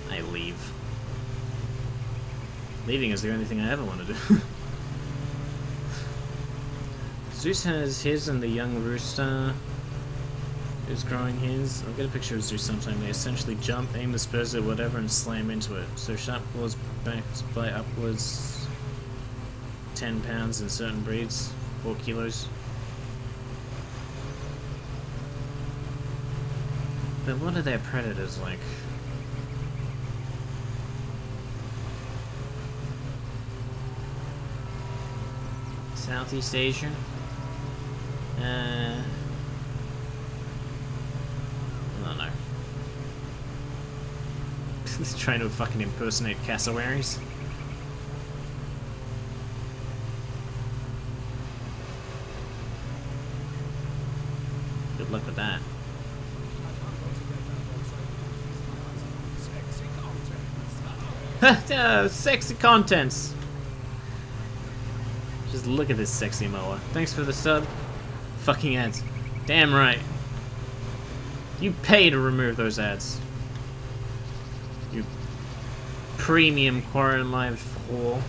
I leave. Leaving is the only thing I ever want to do. Zeus has his and the young rooster is growing his. I'll get a picture of Zeus sometime. They essentially jump, aim the spurs at whatever, and slam into it. So sharp claws backed by upwards 10 pounds in certain breeds, 4 kilos. But what are their predators like? Southeast Asia? I don't know. He's trying to fucking impersonate cassowaries. Good luck with that. Sexy contents! Just look at this sexy mower. Thanks for the sub. Fucking ads. Damn right. You pay to remove those ads. You premium Qarren Live whore.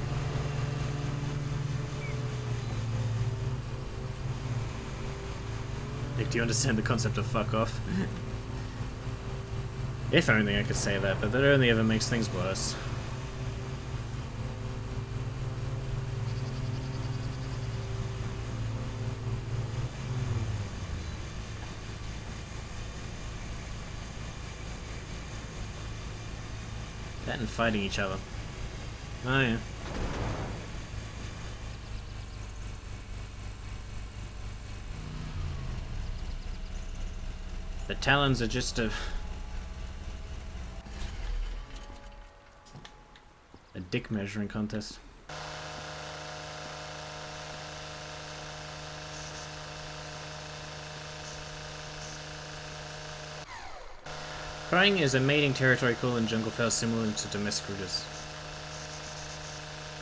Like, do you understand the concept of fuck off? If only I could say that, but that only ever makes things worse. That and fighting each other. Oh yeah. The talons are just a dick measuring contest. Crying is a mating territory call in jungle fowl similar to domestic critters.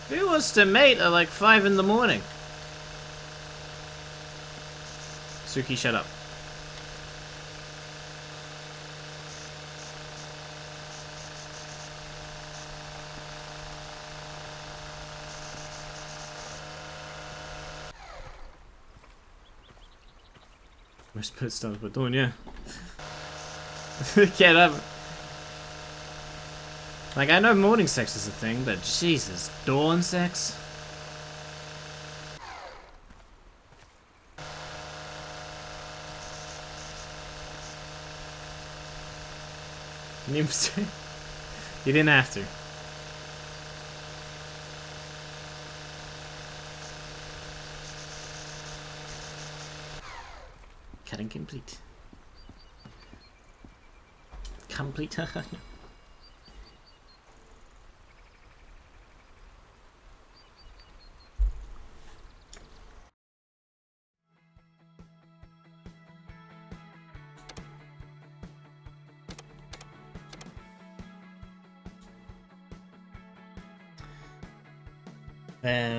Who wants to mate at like 5 in the morning? Suki, shut up. Most birds start with dawn, yeah. Get up. Like, I know morning sex is a thing, but Jesus, dawn sex? You didn't have to. Cutting complete. Complete.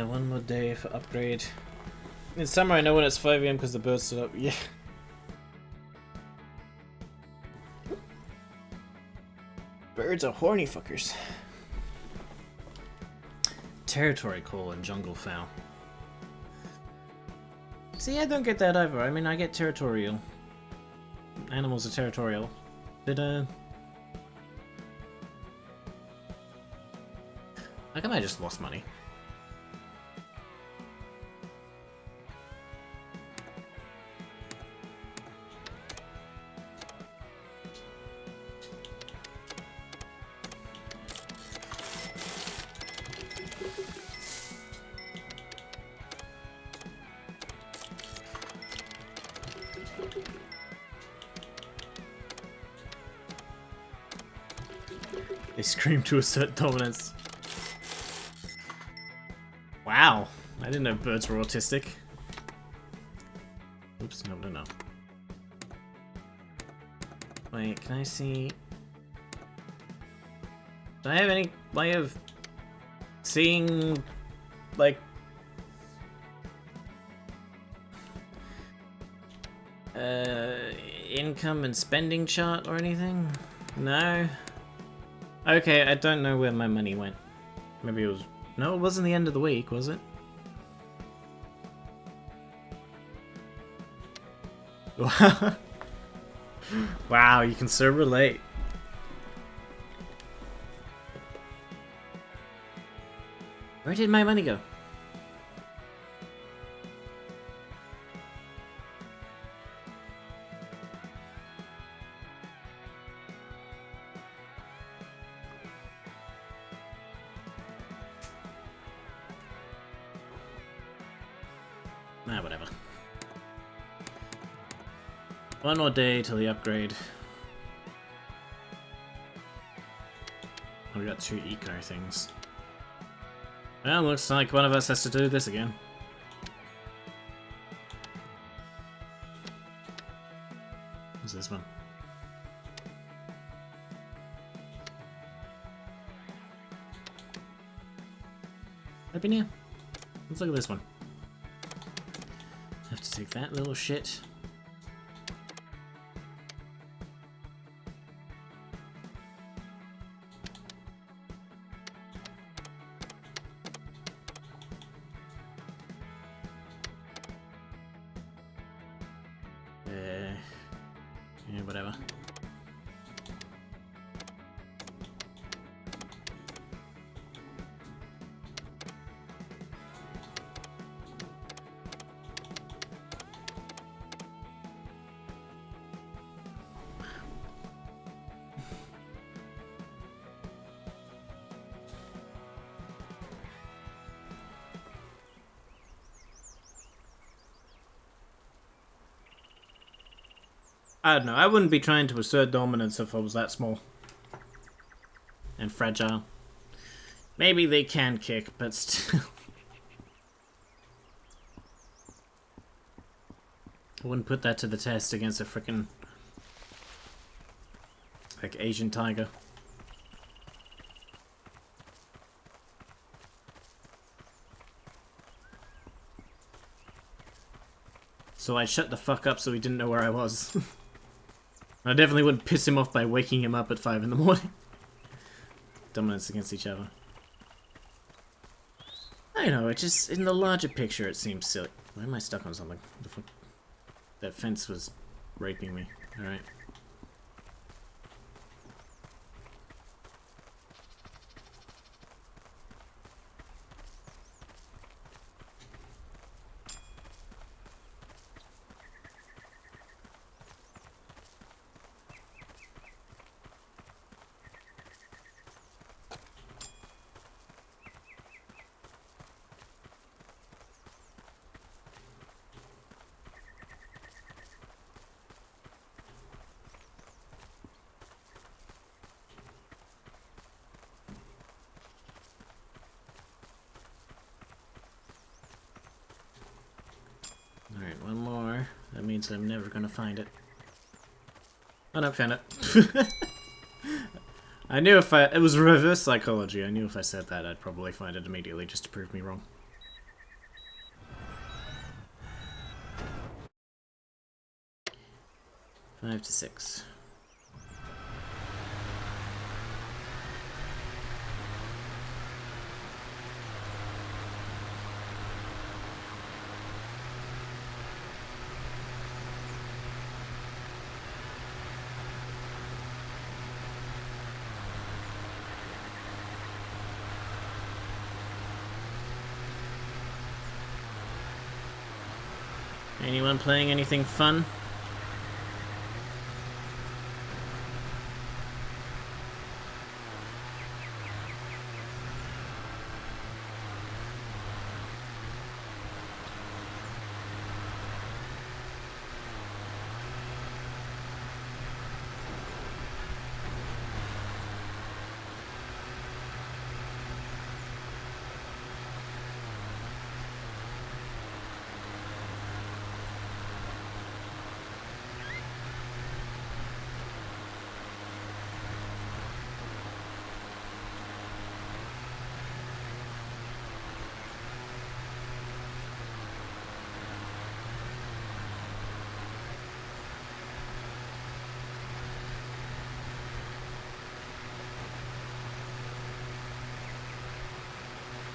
One more day for upgrade. In summer I know when it's 5 AM because the birds stood up. Yeah. Birds are horny fuckers. Territory call and jungle fowl. See, I don't get that either. I mean, I get territorial. Animals are territorial. But, how come I just lost money? They scream to assert dominance. Wow, I didn't know birds were autistic. Oops, no. Wait, can I see? Do I have any way of seeing, like, income and spending chart or anything? No? Okay, I don't know where my money went. Maybe it was... No, it wasn't the end of the week, was it? Wow, you can so relate. Where did my money go? Nah, whatever. One more day till the upgrade. We got 2 eco things. Well, looks like one of us has to do this again. What's this one? Open here. Let's look at this one. Have to take that little shit. Yeah, whatever. I don't know. I wouldn't be trying to assert dominance if I was that small. And fragile. Maybe they can kick, but still. I wouldn't put that to the test against a frickin' like Asian tiger. So I shut the fuck up so he didn't know where I was. I definitely wouldn't piss him off by waking him up at 5 in the morning. Dominance against each other. I know, it just, in the larger picture it seems silly. Why am I stuck on something? The fuck? That fence was raping me. Alright. Alright, one more. That means I'm never gonna find it. Oh no, found it. I knew if it was reverse psychology. I knew if I said that I'd probably find it immediately just to prove me wrong. Five to 6. Anyone playing anything fun?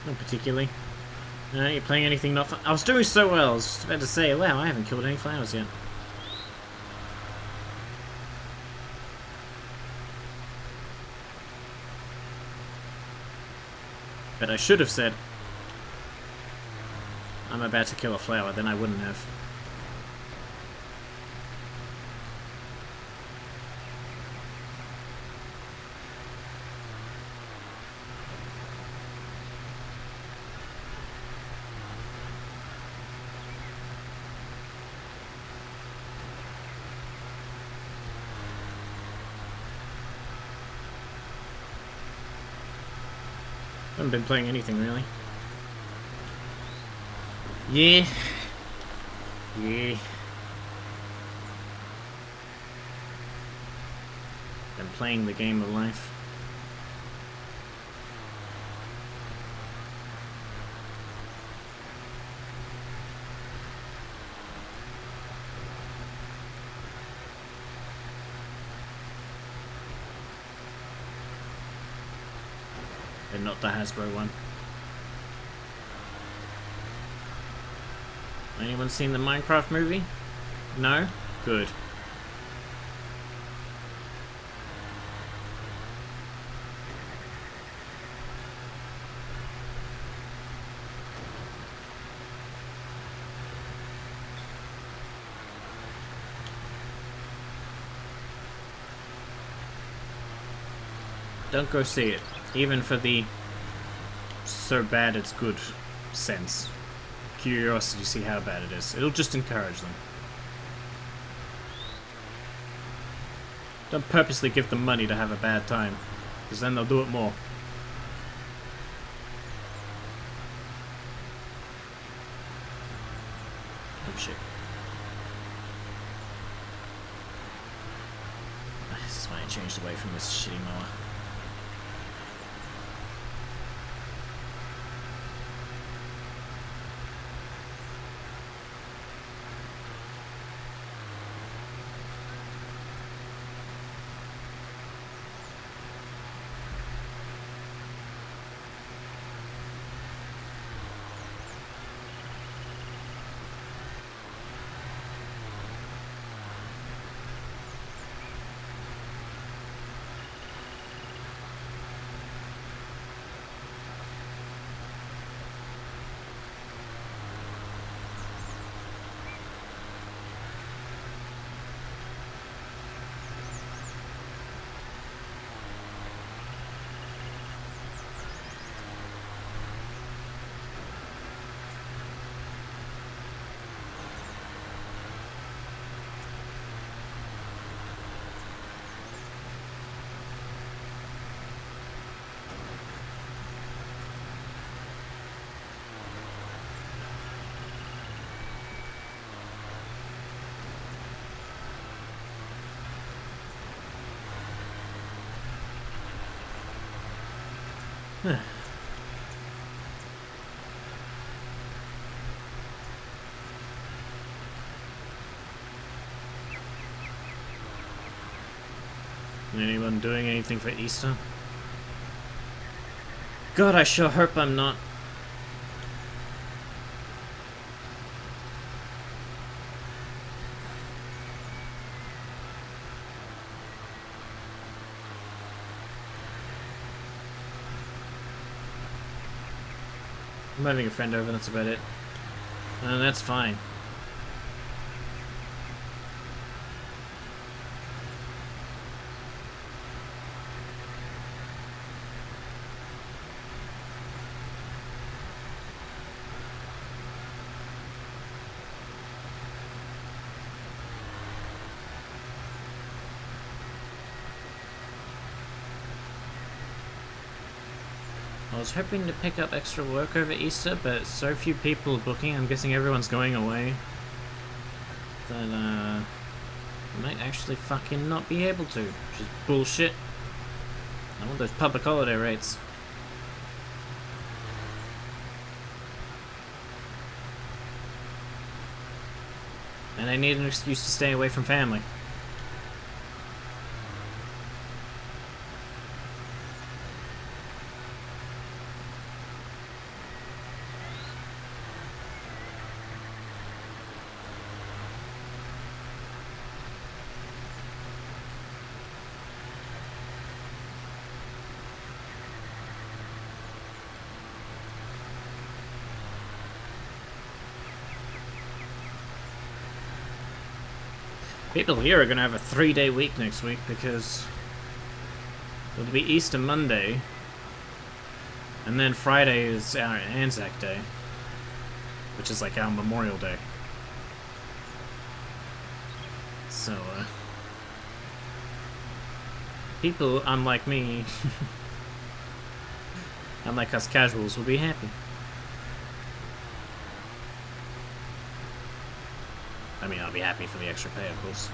Not particularly. No, you're playing anything not fun? I was doing so well, I was just about to say, wow, I haven't killed any flowers yet. But I should have said, I'm about to kill a flower, then I wouldn't have. I haven't been playing anything really. Yeah. Yeah. Been playing the game of life. And not the Hasbro one. Anyone seen the Minecraft movie? No? Good. Don't go see it. Even for the so bad it's good sense. Curiosity to see how bad it is. It'll just encourage them. Don't purposely give them money to have a bad time, because then they'll do it more. Oh shit. This is why I changed away from this shitty mower. Anyone doing anything for Easter? God, I sure hope I'm not. I'm having a friend over, that's about it. And that's fine. I was hoping to pick up extra work over Easter, but so few people are booking, I'm guessing everyone's going away, that I might actually fucking not be able to, which is bullshit. I want those public holiday rates. And I need an excuse to stay away from family. People here are going to have a 3-day week next week because it'll be Easter Monday, and then Friday is our Anzac Day, which is like our Memorial Day. So, people, unlike me, unlike us casuals, will be happy. I mean, I'll be happy for the extra pay, of course.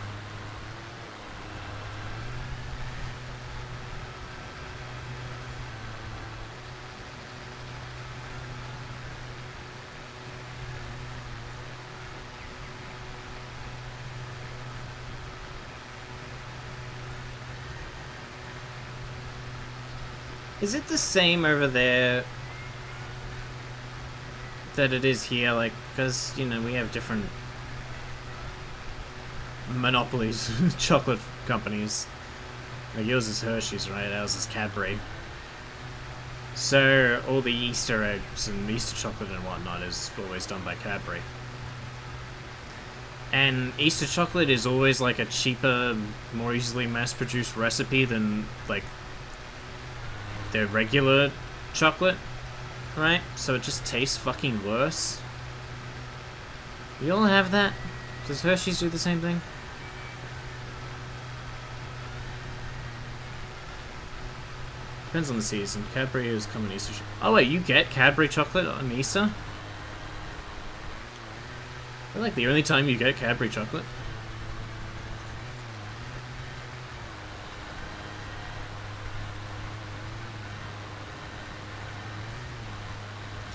Is it the same over there that it is here? Like, because, you know, we have different monopolies, chocolate companies. Like yours is Hershey's, right? Ours is Cadbury. So all the Easter eggs and Easter chocolate and whatnot is always done by Cadbury. And Easter chocolate is always like a cheaper, more easily mass-produced recipe than like their regular chocolate, right? So it just tastes fucking worse. You all have that? Does Hershey's do the same thing? Depends on the season. Cadbury is coming Easter. Oh wait, you get Cadbury chocolate on Easter? I feel like the only time you get Cadbury chocolate.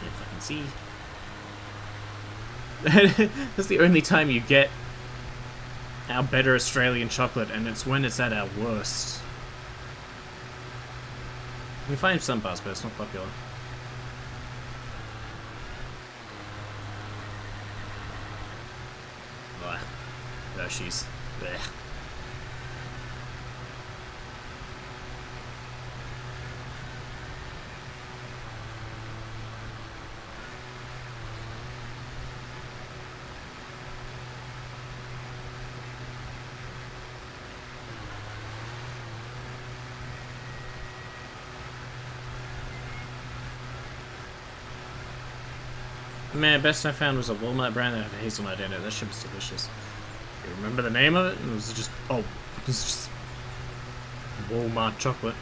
Can't fucking see. That's the only time you get our better Australian chocolate, and it's when it's at our worst. We find some bars, but it's not popular. Ugh. Hershey's. Blech. Man, best I found was a walnut brand that had hazelnut in it. That shit was delicious. You remember the name of it? It was just it was just Walmart chocolate.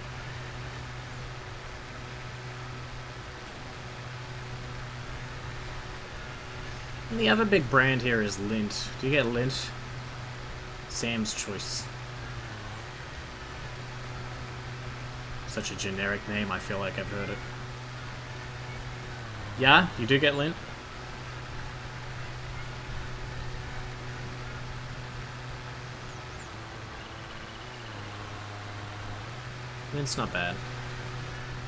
And the other big brand here is Lindt. Do you get Lindt? Sam's Choice. Such a generic name. I feel like I've heard it. Yeah, you do get Lindt. It's not bad.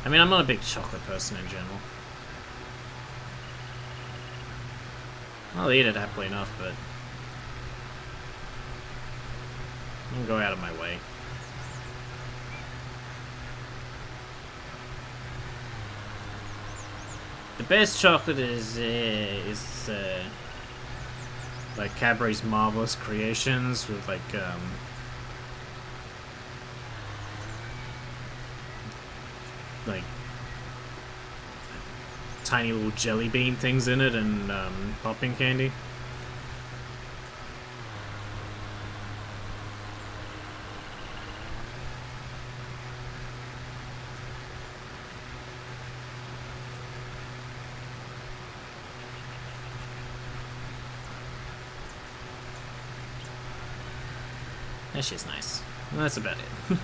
I mean, I'm not a big chocolate person in general. I'll eat it happily enough, but I can go out of my way. The best chocolate is like Cadbury's Marvelous Creations with like tiny little jelly bean things in it and popping candy. That shit's nice. Well, that's about it.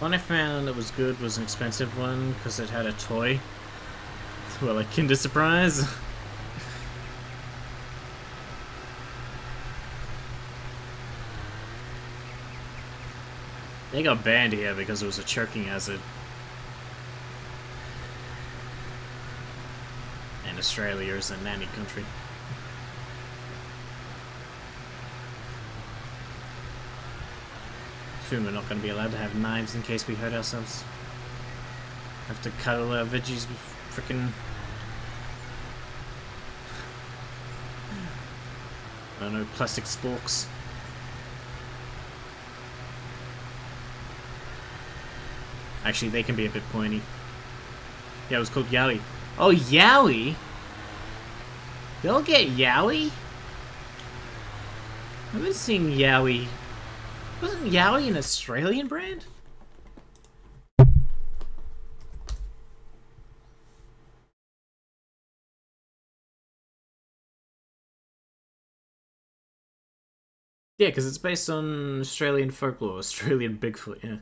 One I found that was good was an expensive one because it had a toy. Well, like Kinder Surprise. They got banned here because it was a choking hazard. And Australia is a nanny country. Soon we're not going to be allowed to have knives in case we hurt ourselves. Have to cuddle our veggies with frickin' I don't know, plastic sporks. Actually, they can be a bit pointy. Yeah, it was called Yowie. Oh, Yowie? They'll get Yowie? I've been seeing Yowie. Wasn't Yowie an Australian brand? Yeah, because it's based on Australian folklore, Australian Bigfoot, yeah.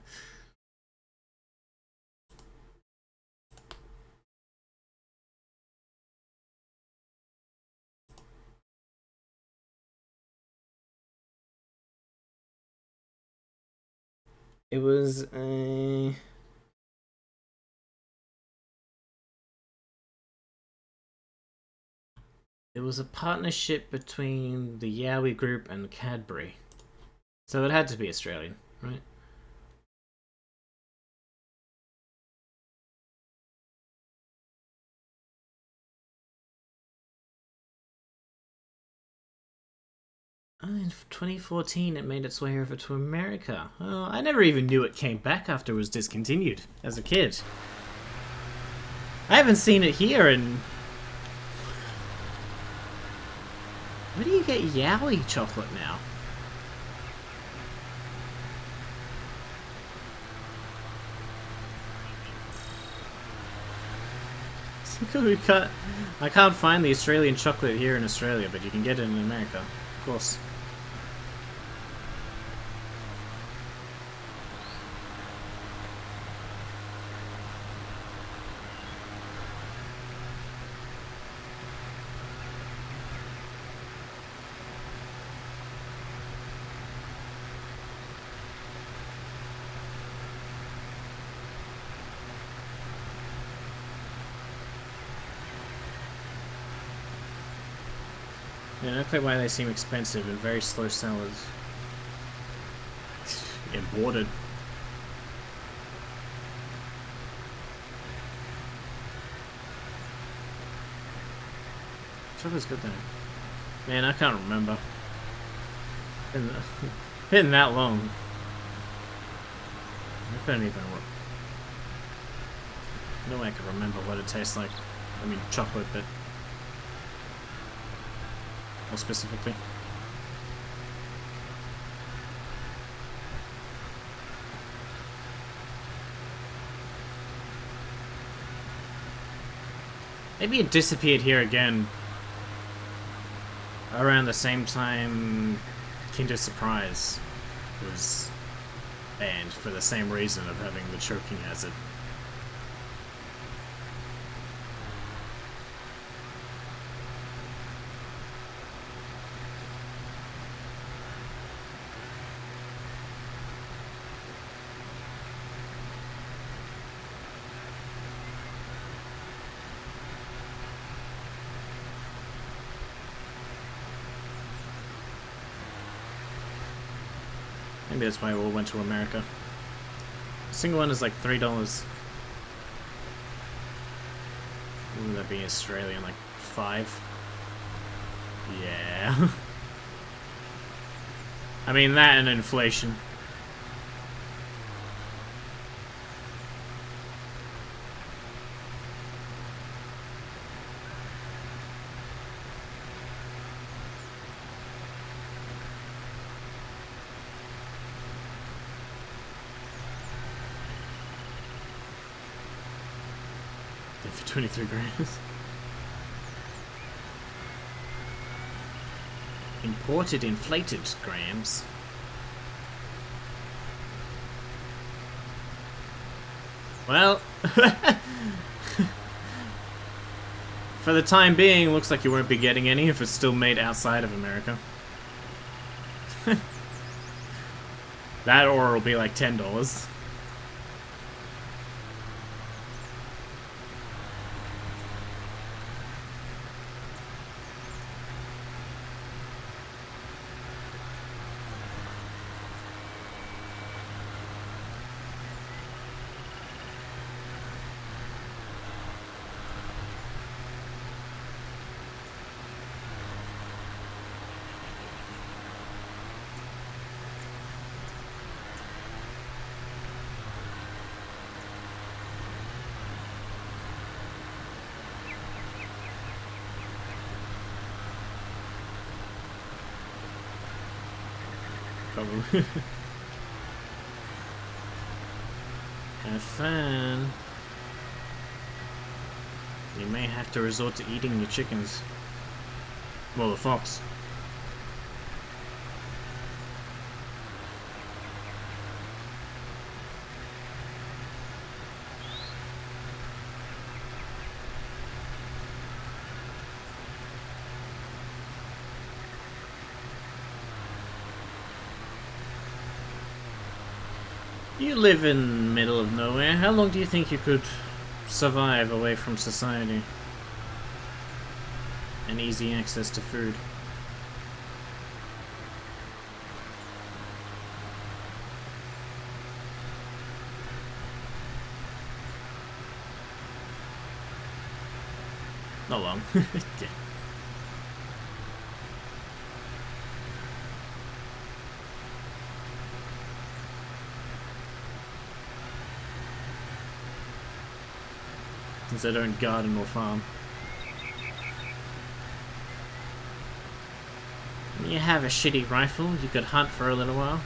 It was a... It was a partnership between the Yowie Group and Cadbury. So it had to be Australian, right? In 2014, it made its way over to America. Oh, I never even knew it came back after it was discontinued as a kid. I haven't seen it here in... Where do you get Yowie chocolate now? I can't find the Australian chocolate here in Australia, but you can get it in America, of course. Yeah, not quite why they seem expensive and very slow sellers. Imported. Chocolate's good though. Man, I can't remember. Been that long. I couldn't even work. No way I could remember what it tastes like. I mean, chocolate, but more specifically. Maybe it disappeared here again around the same time Kinder Surprise was banned for the same reason of having the choking hazard. Maybe that's why we all went to America. A single one is like $3. Wouldn't that be Australian? Like $5? Yeah. I mean, that and inflation. For 23 grams. Imported inflated grams. Well, for the time being, looks like you won't be getting any if it's still made outside of America. That or it'll be like $10. Probably. Have fun. You may have to resort to eating your chickens. Well, the fox. You live in the middle of nowhere. How long do you think you could survive away from society and easy access to food? Not long. Yeah. since they don't garden or farm. When you have a shitty rifle, you could hunt for a little while.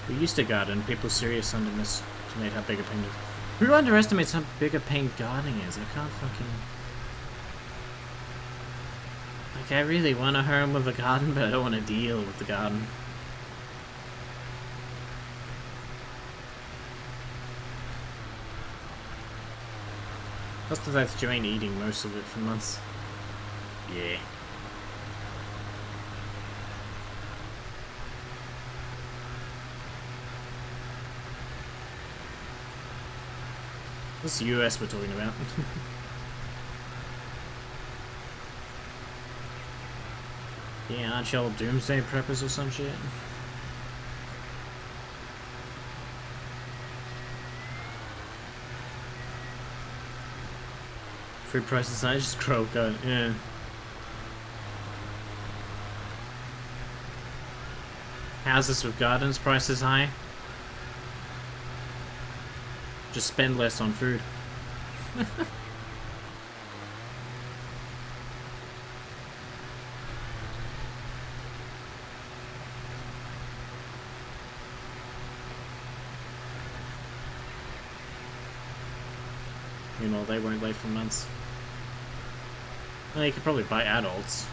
We used to garden. People serious underestimate how big a pain it is. Who underestimates how big a pain gardening is? I can't fucking... Like, I really want a home with a garden, but I don't want to deal with the garden. Plus the fact that you ain't eating most of it for months. Yeah. What's the US we're talking about? Yeah, aren't y'all doomsday preppers or some shit? Food prices high, just grow good, yeah. Houses with gardens, prices high. Just spend less on food. You know, they won't wait for months. Well, you could probably buy adults.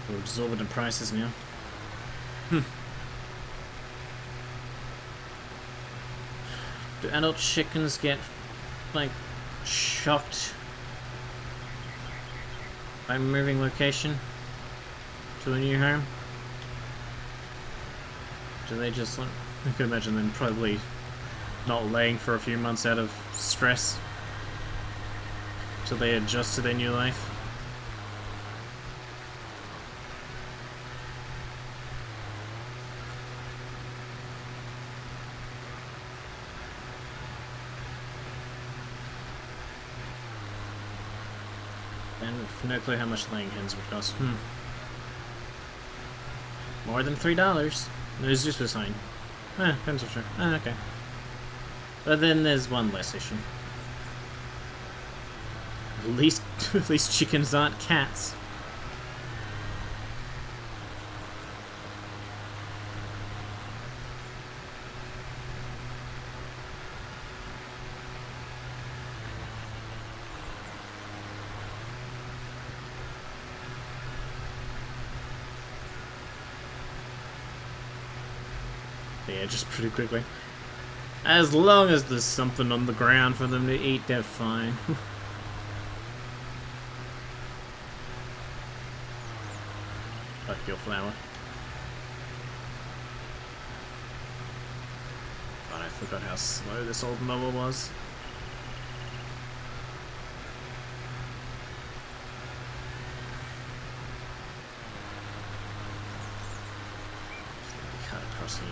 Exorbitant prices now. Do adult chickens get, like, shocked by moving location to a new home? Do they just, like, I could imagine them probably not laying for a few months out of stress till they adjust to their new life. No clue how much laying hens would cost. More than $3. There's just a sign. Hens are sure. Okay. But then there's one less issue. At least chickens aren't cats. Yeah, just pretty quickly. As long as there's something on the ground for them to eat, they're fine. Fuck your flower. God, I forgot how slow this old mower was. Cut across here.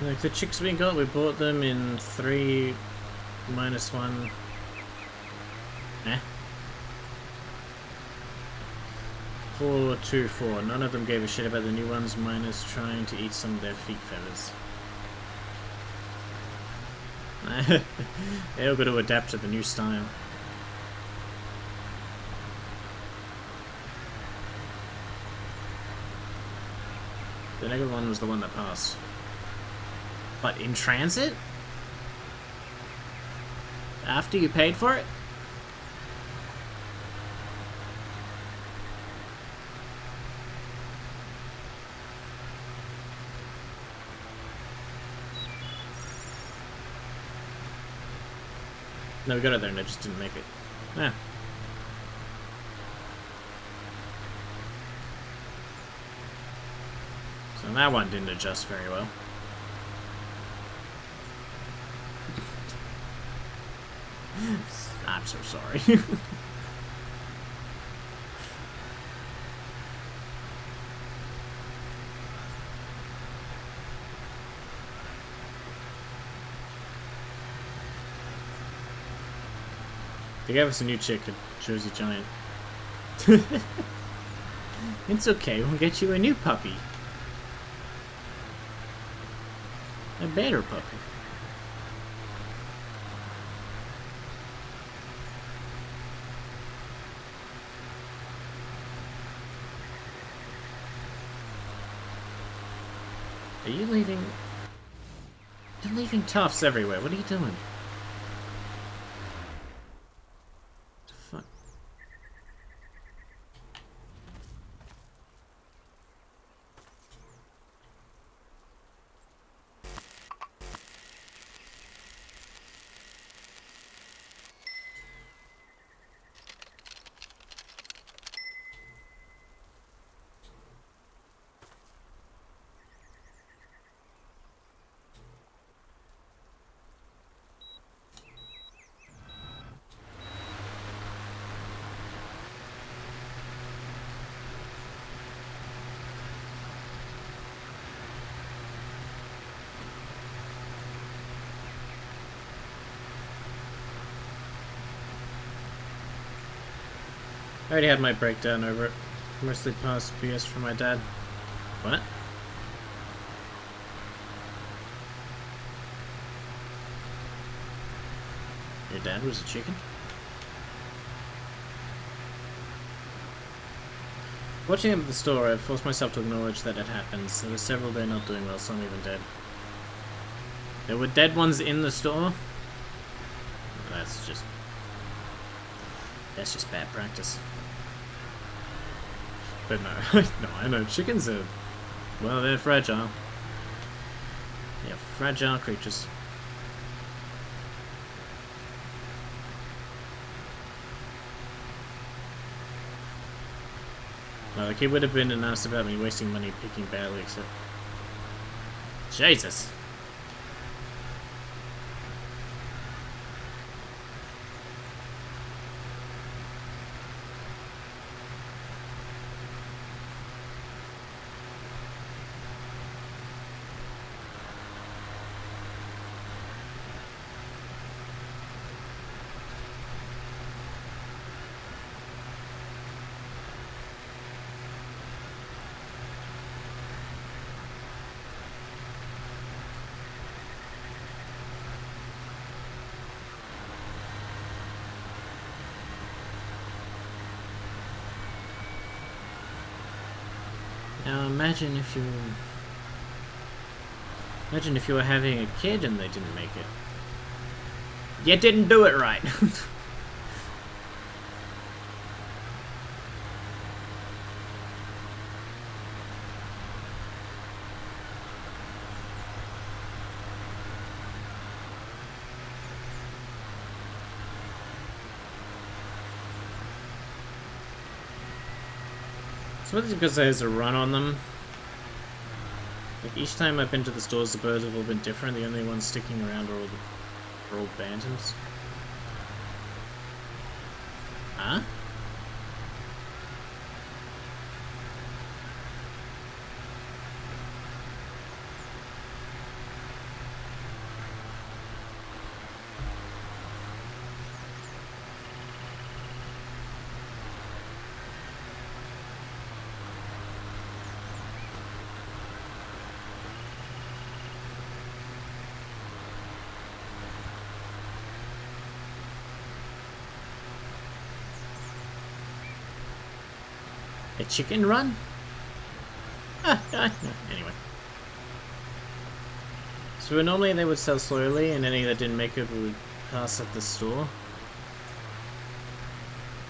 Like the chicks we got, we bought them in 3 minus 1. 424. None of them gave a shit about the new ones, minus trying to eat some of their feet feathers. They all got to adapt to the new style. The negative one was the one that passed. But in transit? After you paid for it? No, we got it there and I just didn't make it. Yeah. So that one didn't adjust very well. I'm so sorry. They gave us a new chick, a Jersey Giant. It's okay, we'll get you a new puppy. A better puppy. Are you leaving? You're leaving tufts everywhere. What are you doing? I already had my breakdown over it. Mostly past BS from my dad. What? Your dad was a chicken? Watching him at the store, I forced myself to acknowledge that it happens. There were several there not doing well, some even dead. There were dead ones in the store? That's just bad practice. But no, no, I know chickens are, well, they're fragile. They're fragile creatures. Well, like, he would have been an ass about me wasting money picking badly, except... Jesus! Now imagine if you were having a kid and they didn't make it. You didn't do it right. So it's because there's a run on them. Like, each time I've been to the stores, the birds have all been different. The only ones sticking around are all bantams. Huh? A chicken run? Anyway. So normally they would sell slowly, and any that didn't make it would pass at the store.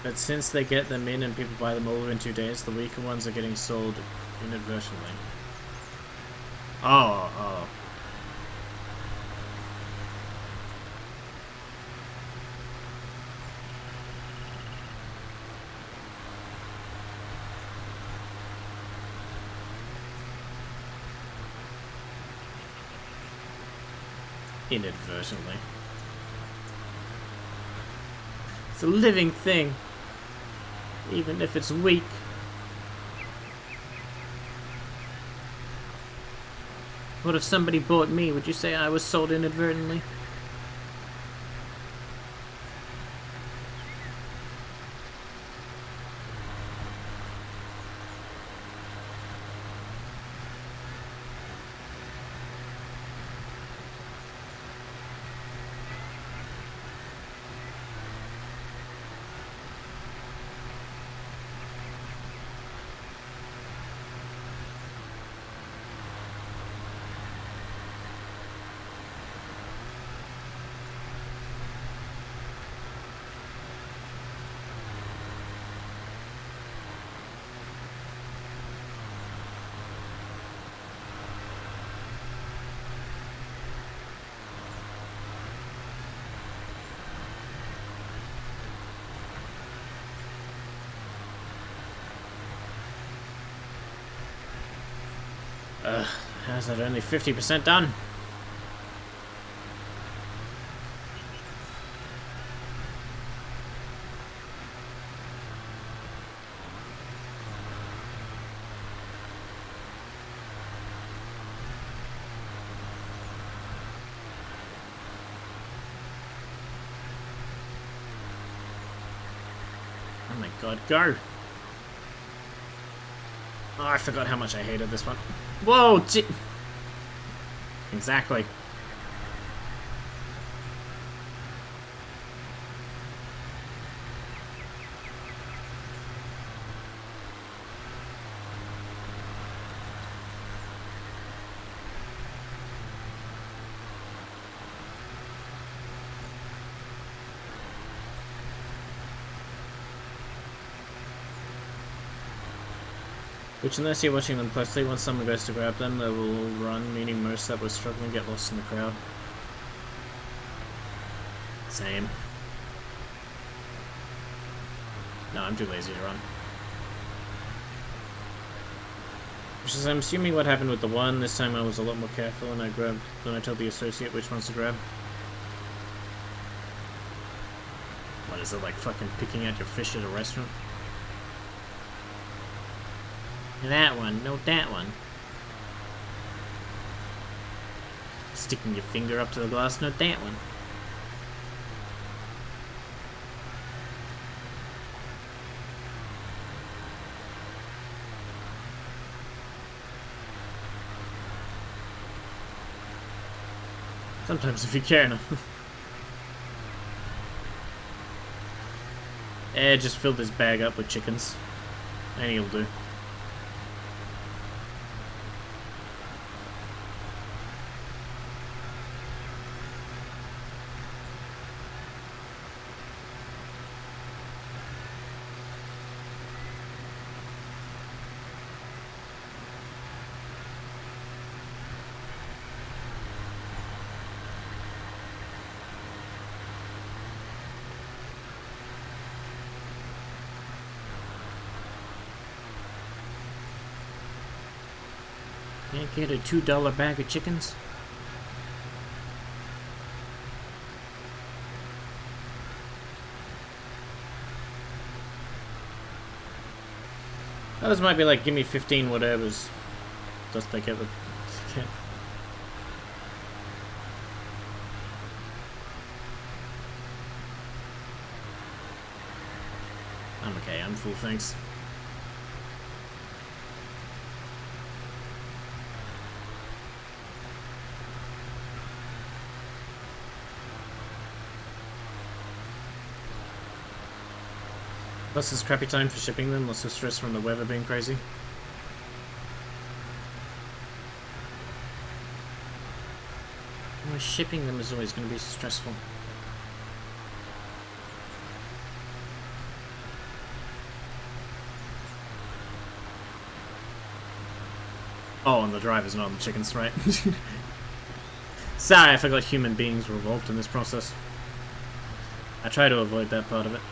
But since they get them in and people buy them all in 2 days, the weaker ones are getting sold inadvertently. Oh. Inadvertently. It's a living thing, even if it's weak. What if somebody bought me? Would you say I was sold inadvertently? How's that only 50% done? Oh my god, go! Oh, I forgot how much I hated this one. Whoa! Exactly. Which, unless you're watching them closely, once someone goes to grab them, they will run, meaning most that were struggling get lost in the crowd. Same. No, I'm too lazy to run. Which is, I'm assuming what happened with the one. This time I was a lot more careful and I grabbed, then I told the associate which ones to grab. What is it, like fucking picking out your fish at a restaurant? That one, no, that one. Sticking your finger up to the glass, no, that one. Sometimes if you care enough. Just filled his bag up with chickens. And he'll do. Can't get a $2 bag of chickens? Others might be like, give me 15 whatevers. Just they get the... I'm okay, I'm full, thanks. Plus it's crappy time for shipping them, lots of stress from the weather being crazy. Well, shipping them is always going to be stressful. Oh, and the driver's not on the chickens, right? Sorry, I forgot human beings were involved in this process. I try to avoid that part of it.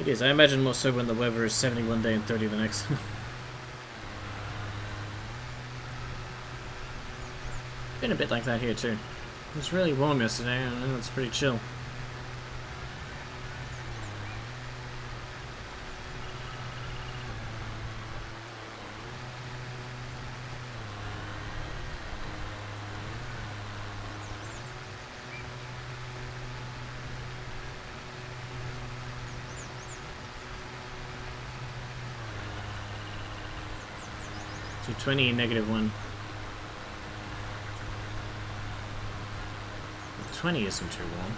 It is. I imagine more so when the weather is 70 one day and 30 the next. Been a bit like that here too. It was really warm yesterday, and now it's pretty chill. So 20, -1. 20 isn't too warm.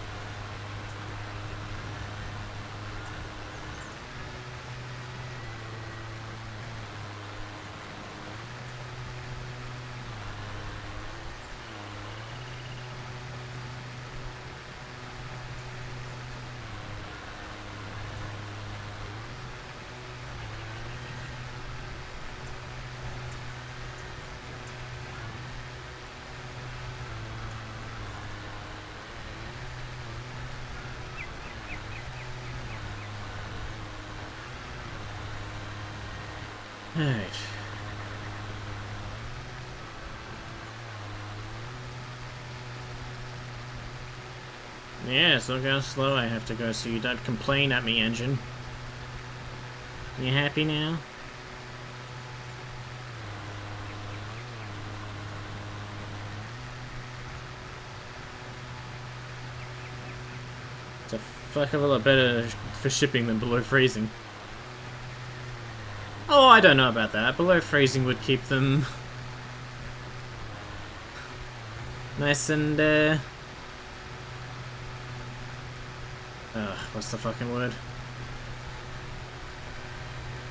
Alright. Yes, look how slow I have to go so you don't complain at me, engine. You happy now? It's a fuck of a lot better for shipping than below freezing. Oh, I don't know about that. Below freezing would keep them nice and, what's the fucking word?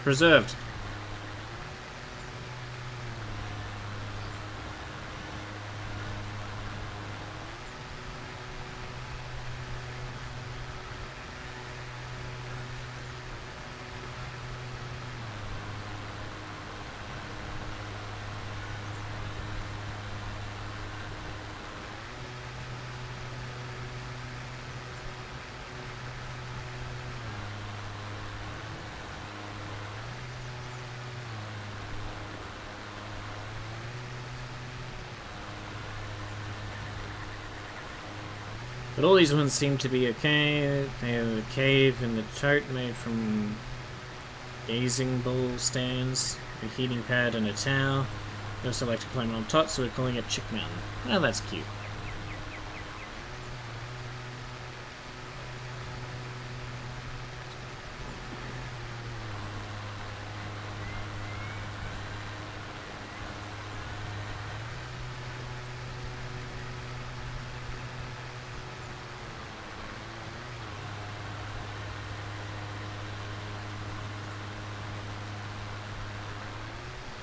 Preserved. But all these ones seem to be okay. They have a cave in the tote made from gazing bowl stands, a heating pad and a towel. They also like to climb on top, so we're calling it Chick Mountain. Oh, that's cute.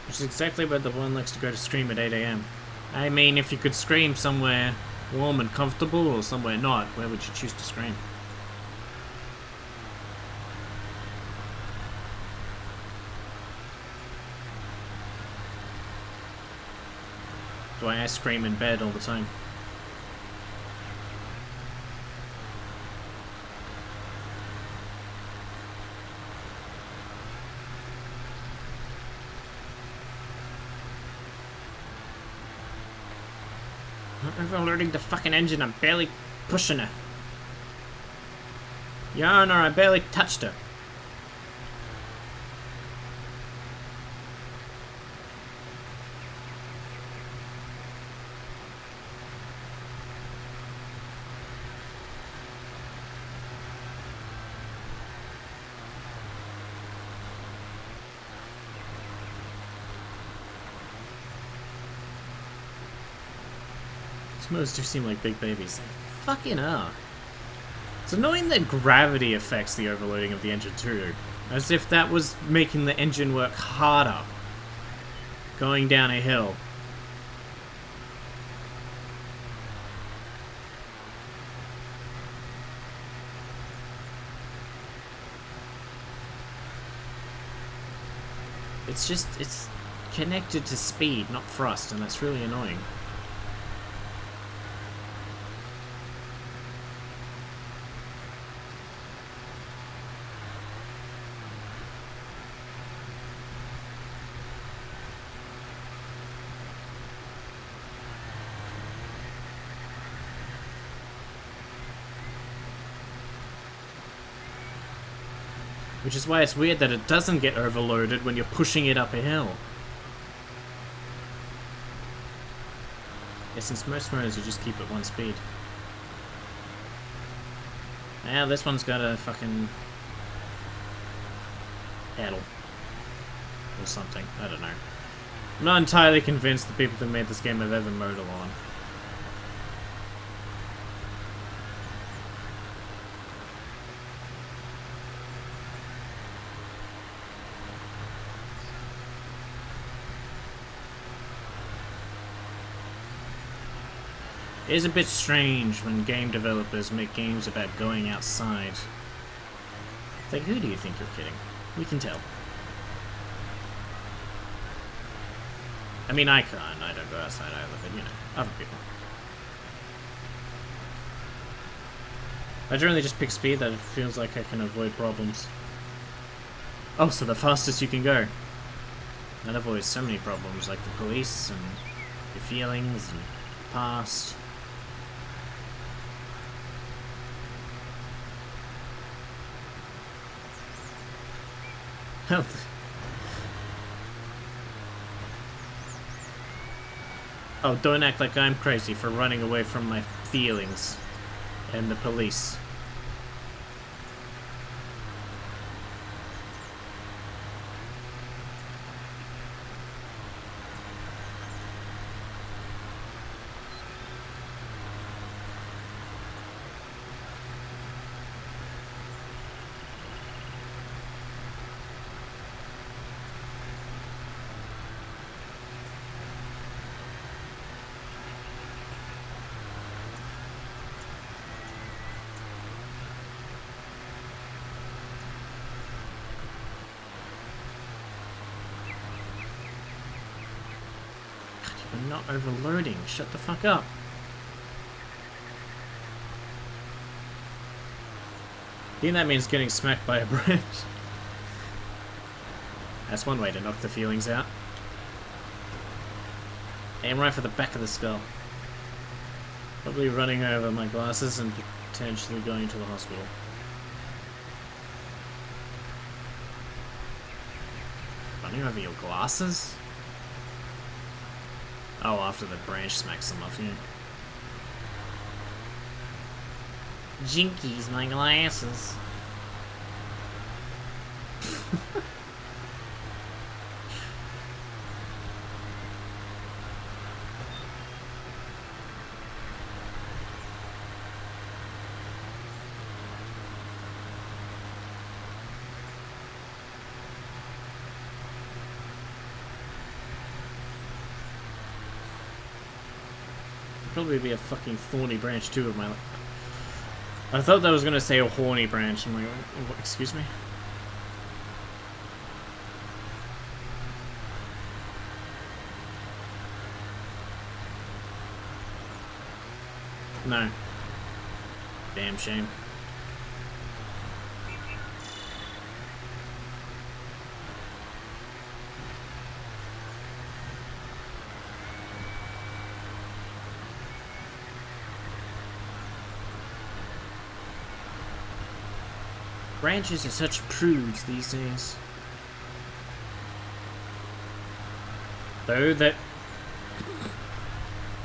Which is exactly where the one likes to go to scream at 8 AM. I mean, if you could scream somewhere warm and comfortable or somewhere not, where would you choose to scream? That's why I scream in bed all the time. I'm overloading the fucking engine, I'm barely pushing her. Your Honor, I barely touched her. Most do seem like big babies. They fucking are. It's annoying that gravity affects the overloading of the engine too. As if that was making the engine work harder. Going down a hill. It's connected to speed, not thrust, and that's really annoying. Which is why it's weird that it doesn't get overloaded when you're pushing it up a hill. Yeah, since most motors you just keep at one speed. Yeah, this one's got a fucking pedal. Or something, I don't know. I'm not entirely convinced the people that made this game have ever mowed a lawn. It is a bit strange when game developers make games about going outside. It's like, who do you think you're kidding? We can tell. I mean, I can't. I don't go outside either, but you know, other people. I generally just pick speed that it feels like I can avoid problems. Oh, so the fastest you can go. That avoids so many problems, like the police and your feelings and past. Oh, don't act like I'm crazy for running away from my feelings and the police. I'm not overloading. Shut the fuck up. I think that means getting smacked by a branch. That's one way to knock the feelings out. Aim right for the back of the skull. Probably running over my glasses and potentially going to the hospital. Running over your glasses? Oh, after the branch smacks them off, yeah. Jinkies, my glasses. Probably be a fucking thorny branch too of my life. I thought that was gonna say a horny branch. I'm like, oh, excuse me? No. Damn shame. Branches are such prudes these days. Though that...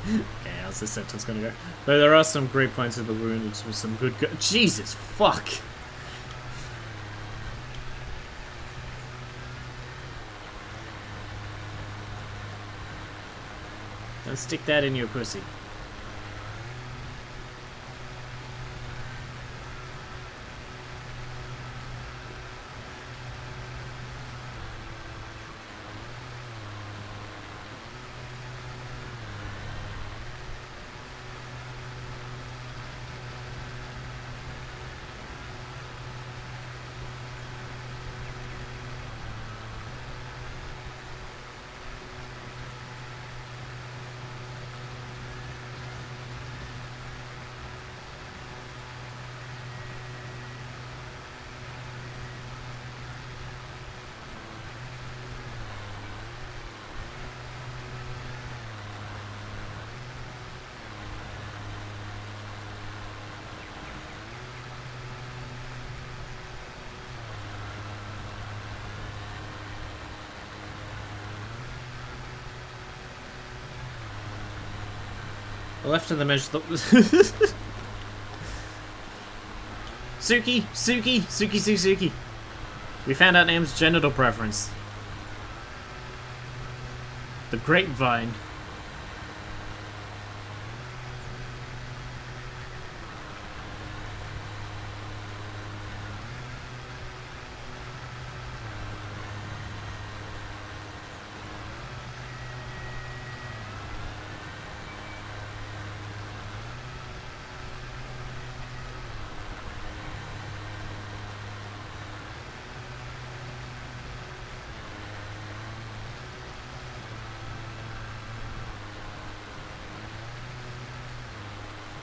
Okay, how's this sentence gonna go? Though there are some grapevines of the wounded with some good Jesus, fuck! Don't stick that in your pussy. Left of the measure. Suki. We found out Nam's genital preference. The grapevine.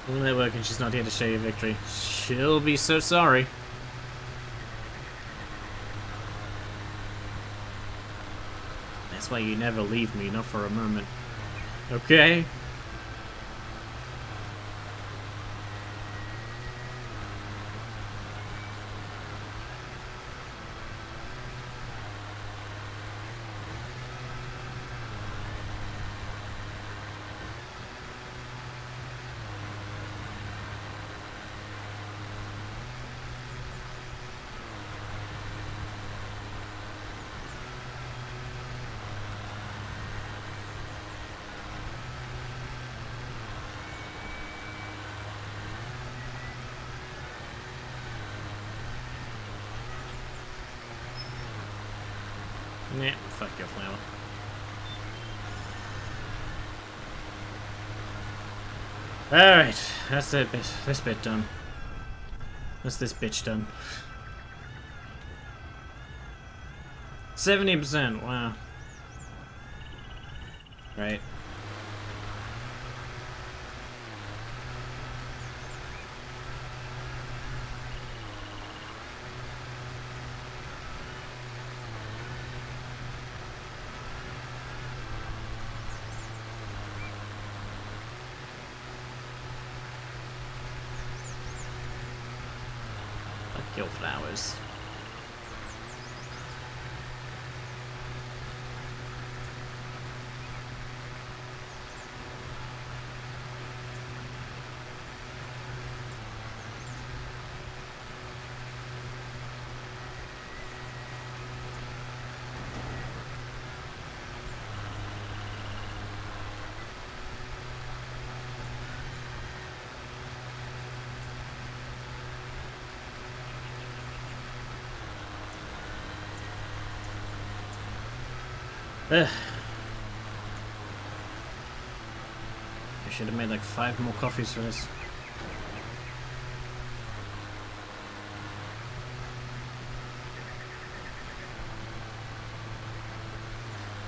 Doesn't work and she's not here to show you victory. She'll be so sorry. That's why you never leave me, not for a moment. Okay? Nah, fuck your flower. Alright, that's that bit. This bit done. That's this bitch done. 70%, wow. Right. Kill flowers. Ugh. I should have made like 5 more coffees for this.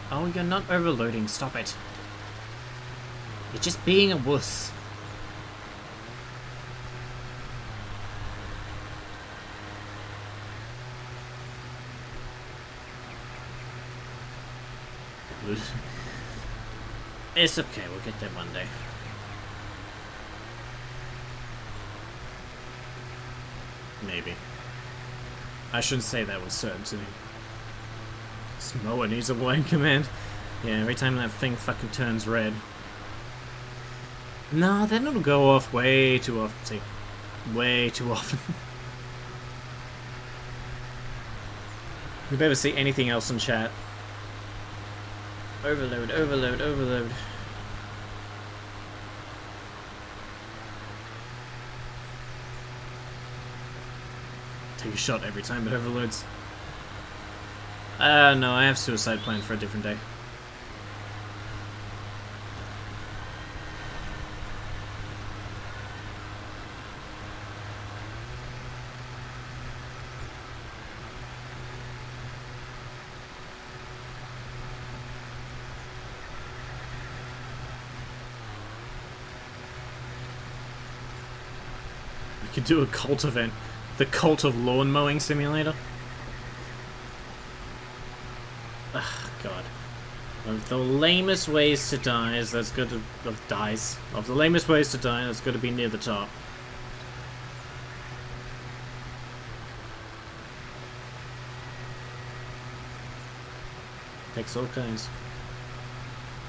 Oh, you're not overloading. Stop it. You're just being a wuss. It's okay, we'll get there one day. Maybe. I shouldn't say that with certainty. This mower needs a wine command. Yeah, every time that thing fucking turns red. No, then it'll go off way too often. See, way too often. We better see anything else in chat. Overload, overload, overload. Take a shot every time it overloads. No, I have suicide planned for a different day. Could do a cult event. The Cult of Lawn Mowing Simulator. Ugh, God. Of the lamest ways to die is that's good to... Of the lamest ways to die, that's good to be near the top. Takes all kinds.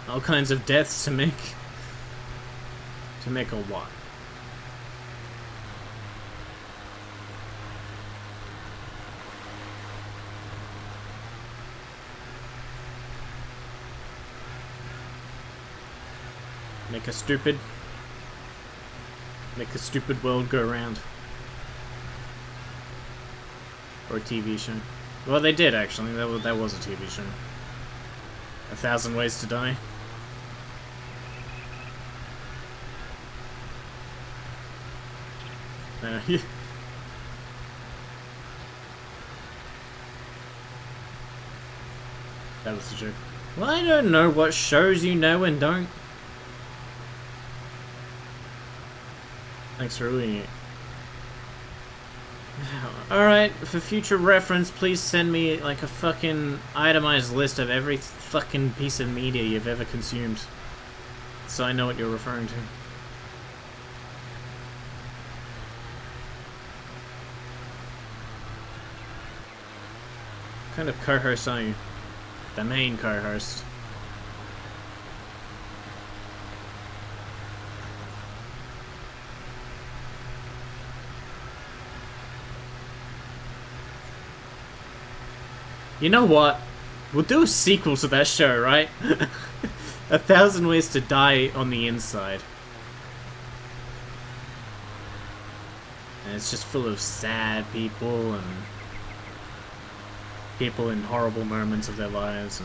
All kinds of deaths to make. To make a what? Make a stupid world go round. Or a TV show. Well, they did actually. That was a TV show. 1,000 Ways to Die. That was a joke. Well, I don't know what shows you know and don't. Thanks for ruining it. Alright, for future reference, please send me like a fucking itemized list of every fucking piece of media you've ever consumed. So I know what you're referring to. What kind of co-host are you? The main co-host. You know what? We'll do a sequel to that show, right? 1,000 Ways to Die on the Inside. And it's just full of sad people and people in horrible moments of their lives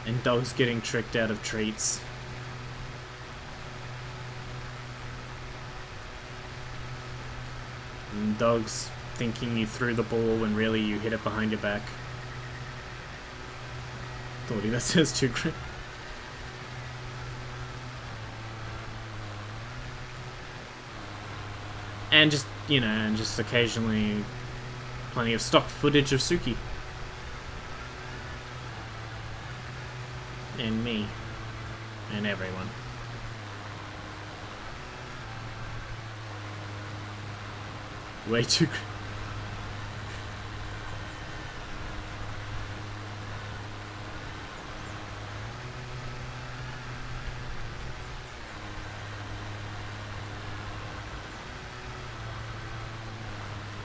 and dogs getting tricked out of treats. And dogs thinking you threw the ball when really you hit it behind your back. Thoughty, that says too great. And just, you know, and just occasionally plenty of stock footage of Suki. And me. And everyone. Way too...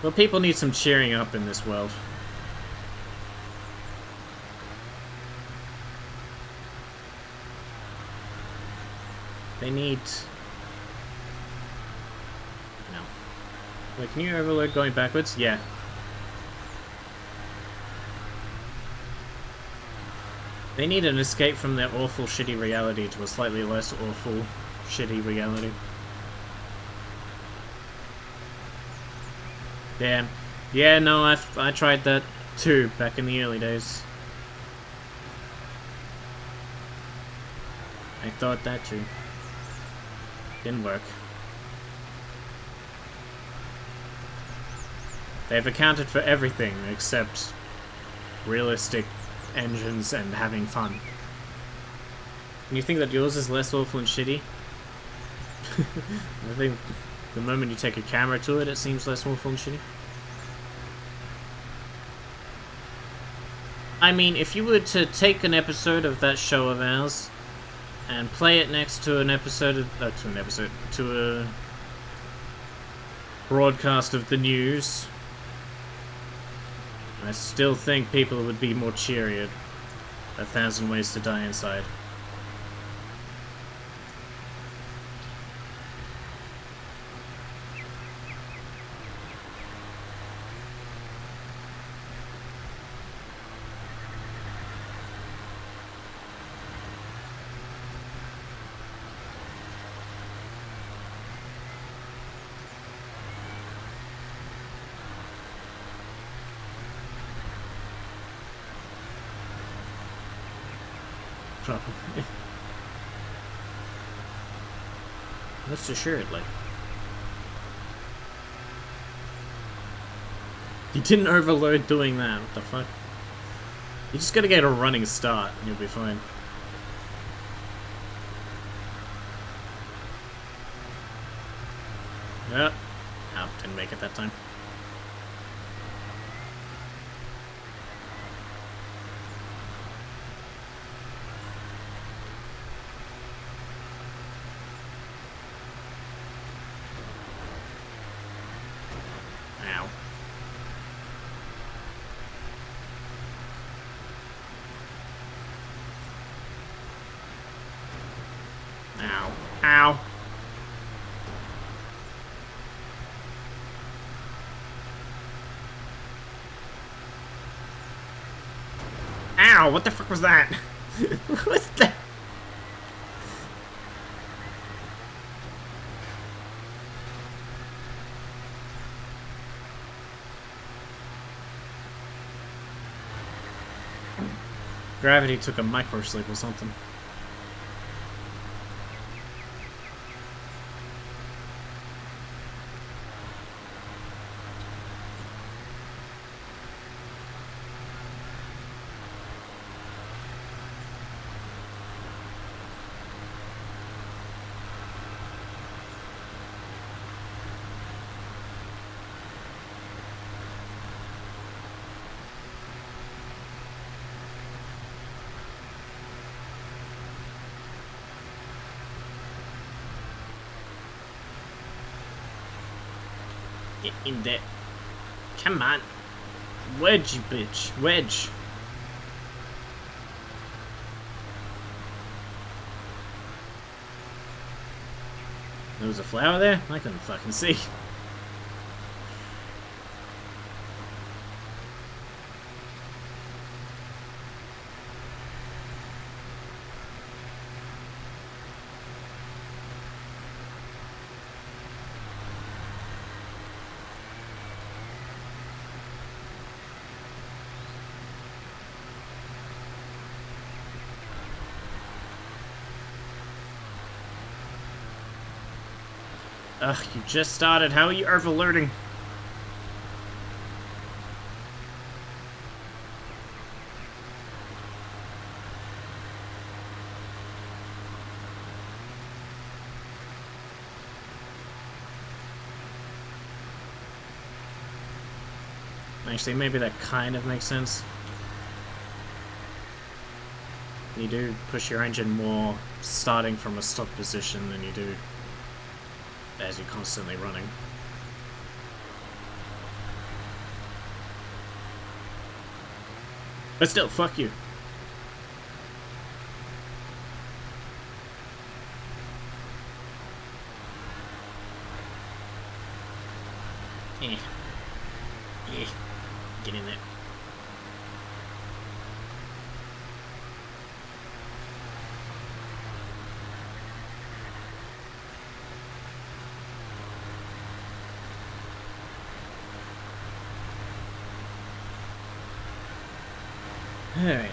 Well, people need some cheering up in this world. They need... No. Wait, can you overload going backwards? Yeah. They need an escape from their awful, shitty reality to a slightly less awful, shitty reality. Yeah. Yeah, no, I tried that too, back in the early days. I thought that too. Didn't work. They've accounted for everything except realistic engines and having fun. And you think that yours is less awful and shitty? I think the moment you take a camera to it, it seems less awful and shitty. I mean, if you were to take an episode of that show of ours and play it next to an episode of, to a broadcast of the news, I still think people would be more cheery at 1,000 Ways to Die Inside. Probably. Most assuredly. You didn't overload doing that, what the fuck? You just gotta get a running start and you'll be fine. Yep. Oh, didn't make it that time. Ow. Ow. Ow, what the fuck was that? What's that? Gravity took a micro sleep or something. Get in there. Come on. Wedge, you bitch. Wedge. There was a flower there? I couldn't fucking see. Ugh, you just started. How are you overloading? Actually, maybe that kind of makes sense. You do push your engine more starting from a stock position than you do as you're constantly running. But still, fuck you. Eh. Eh. Get in there. Alright.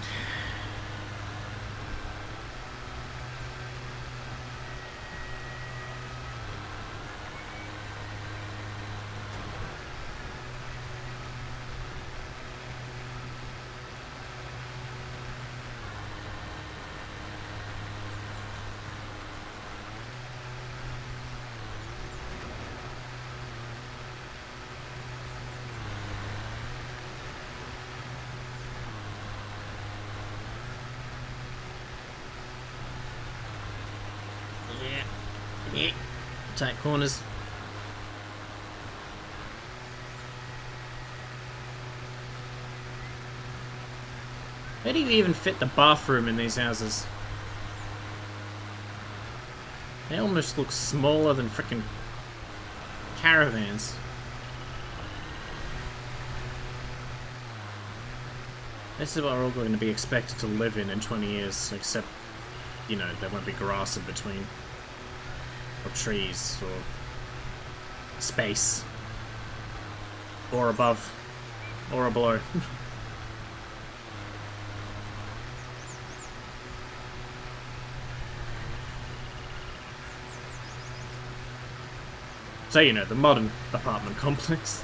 Yeah. Tight corners. How do you even fit the bathroom in these houses? They almost look smaller than frickin' caravans. This is what we're all going to be expected to live in 20 years, except, you know, there won't be grass in between. Or trees, or space. Or above. Or below. So, you know, the modern apartment complex.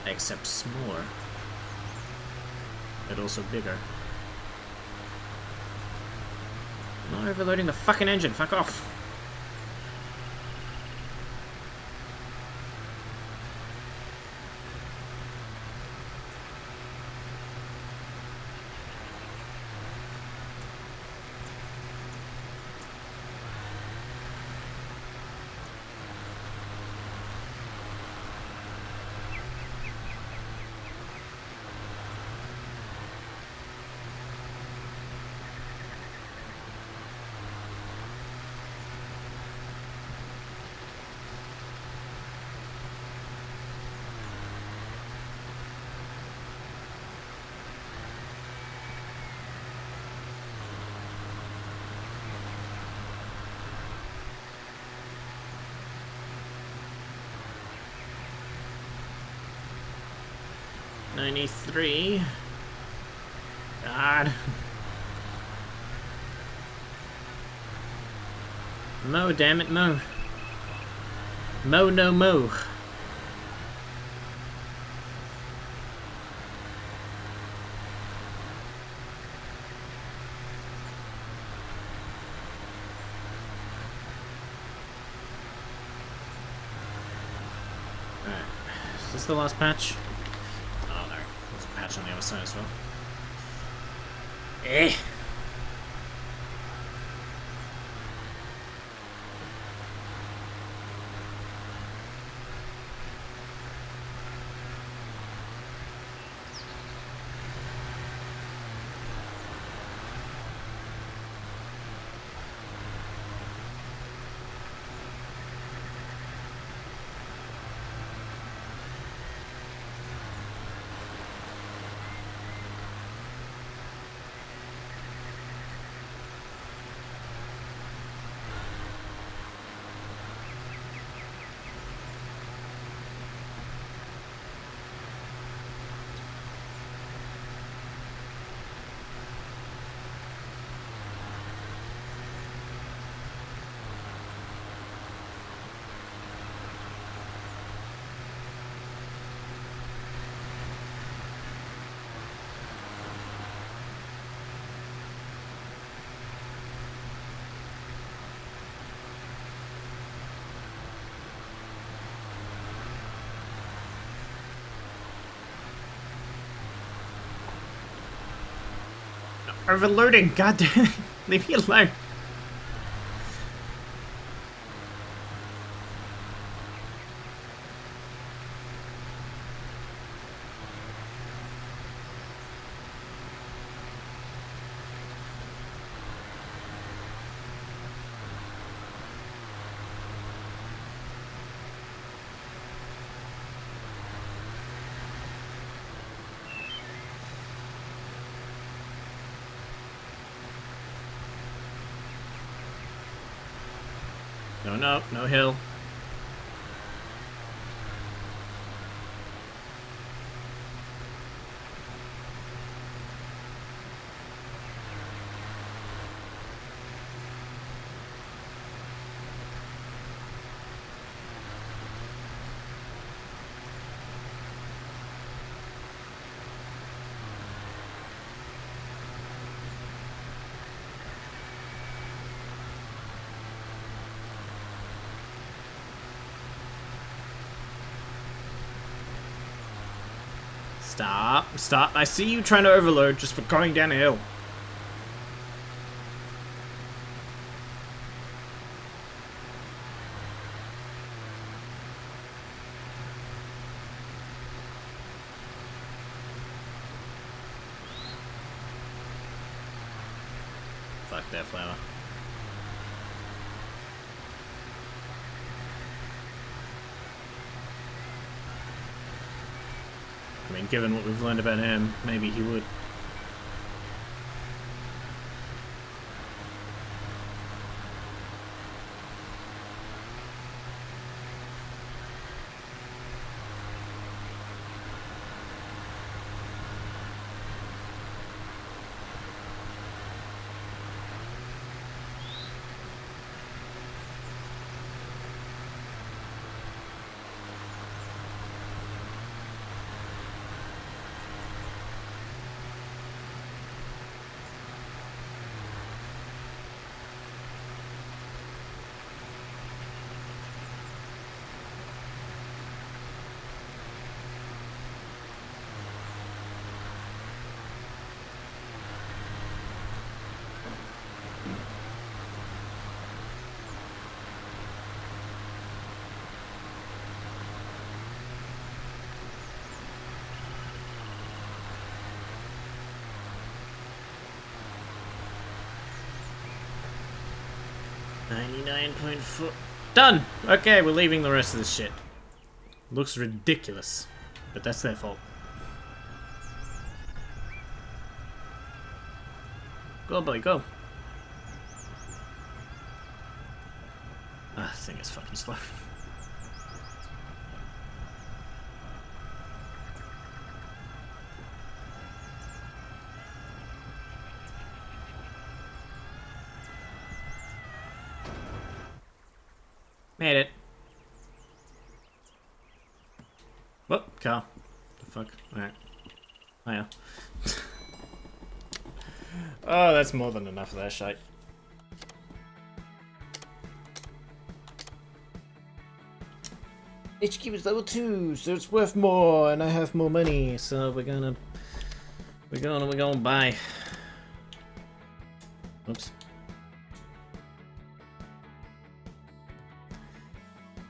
Except smaller. But also bigger. I'm not overloading the fucking engine, fuck off! 93. God. Mow, damn it, mow. Mow, no mow. Alright. Is this the last patch? Oh no. There's a patch on the other side as well. Eh. Overloading, goddamn it. Leave me alone. No, no, no hill. Stop, stop. I see you trying to overload just for going down a hill. Fuck that flower. I mean, given what we've learned about him, maybe he would. .4. Done! Okay, we're leaving the rest of this shit. Looks ridiculous, but that's their fault. Go, buddy, go. Ah, this thing is fucking slow. Made it. What? Car. The fuck? Alright. Oh yeah. Oh, that's more than enough of that shite. HQ is level 2, so it's worth more, and I have more money, so we're gonna buy. Oops.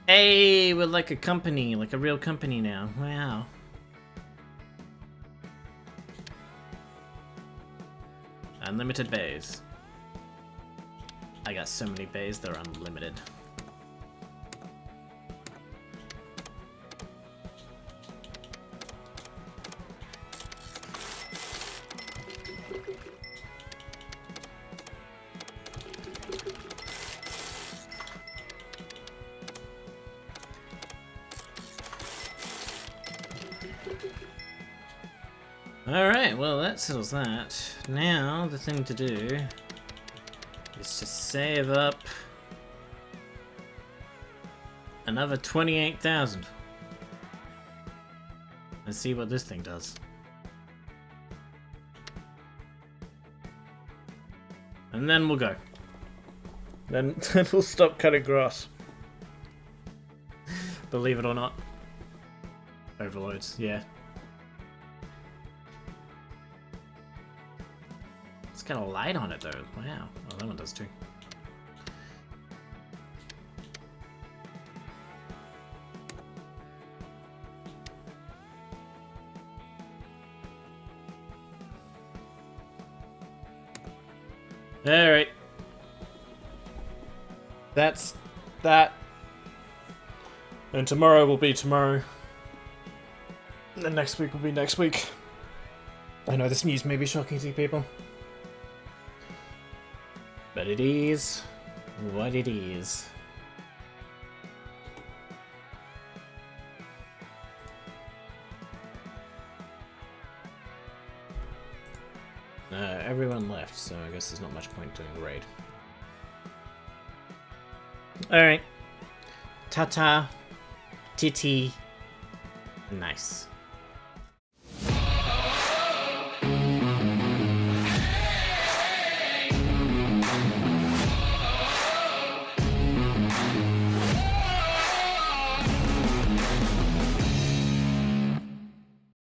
Hey, we're like a company, like a real company now. Wow. Unlimited bays. I got so many bays, they're unlimited. Alright, well that settles that. Now, the thing to do is to save up another 28,000. Let's see what this thing does. And then we'll go. Then we'll stop cutting grass. Believe it or not. Overloads, yeah. It's got a light on it though. Wow. Oh, that one does too. Alright. That's that. And tomorrow will be tomorrow. And then next week will be next week. I know this news may be shocking to you people. But it is what it is. Everyone left, so I guess there's not much point doing a raid. Alright. Ta-ta. Titi. Nice.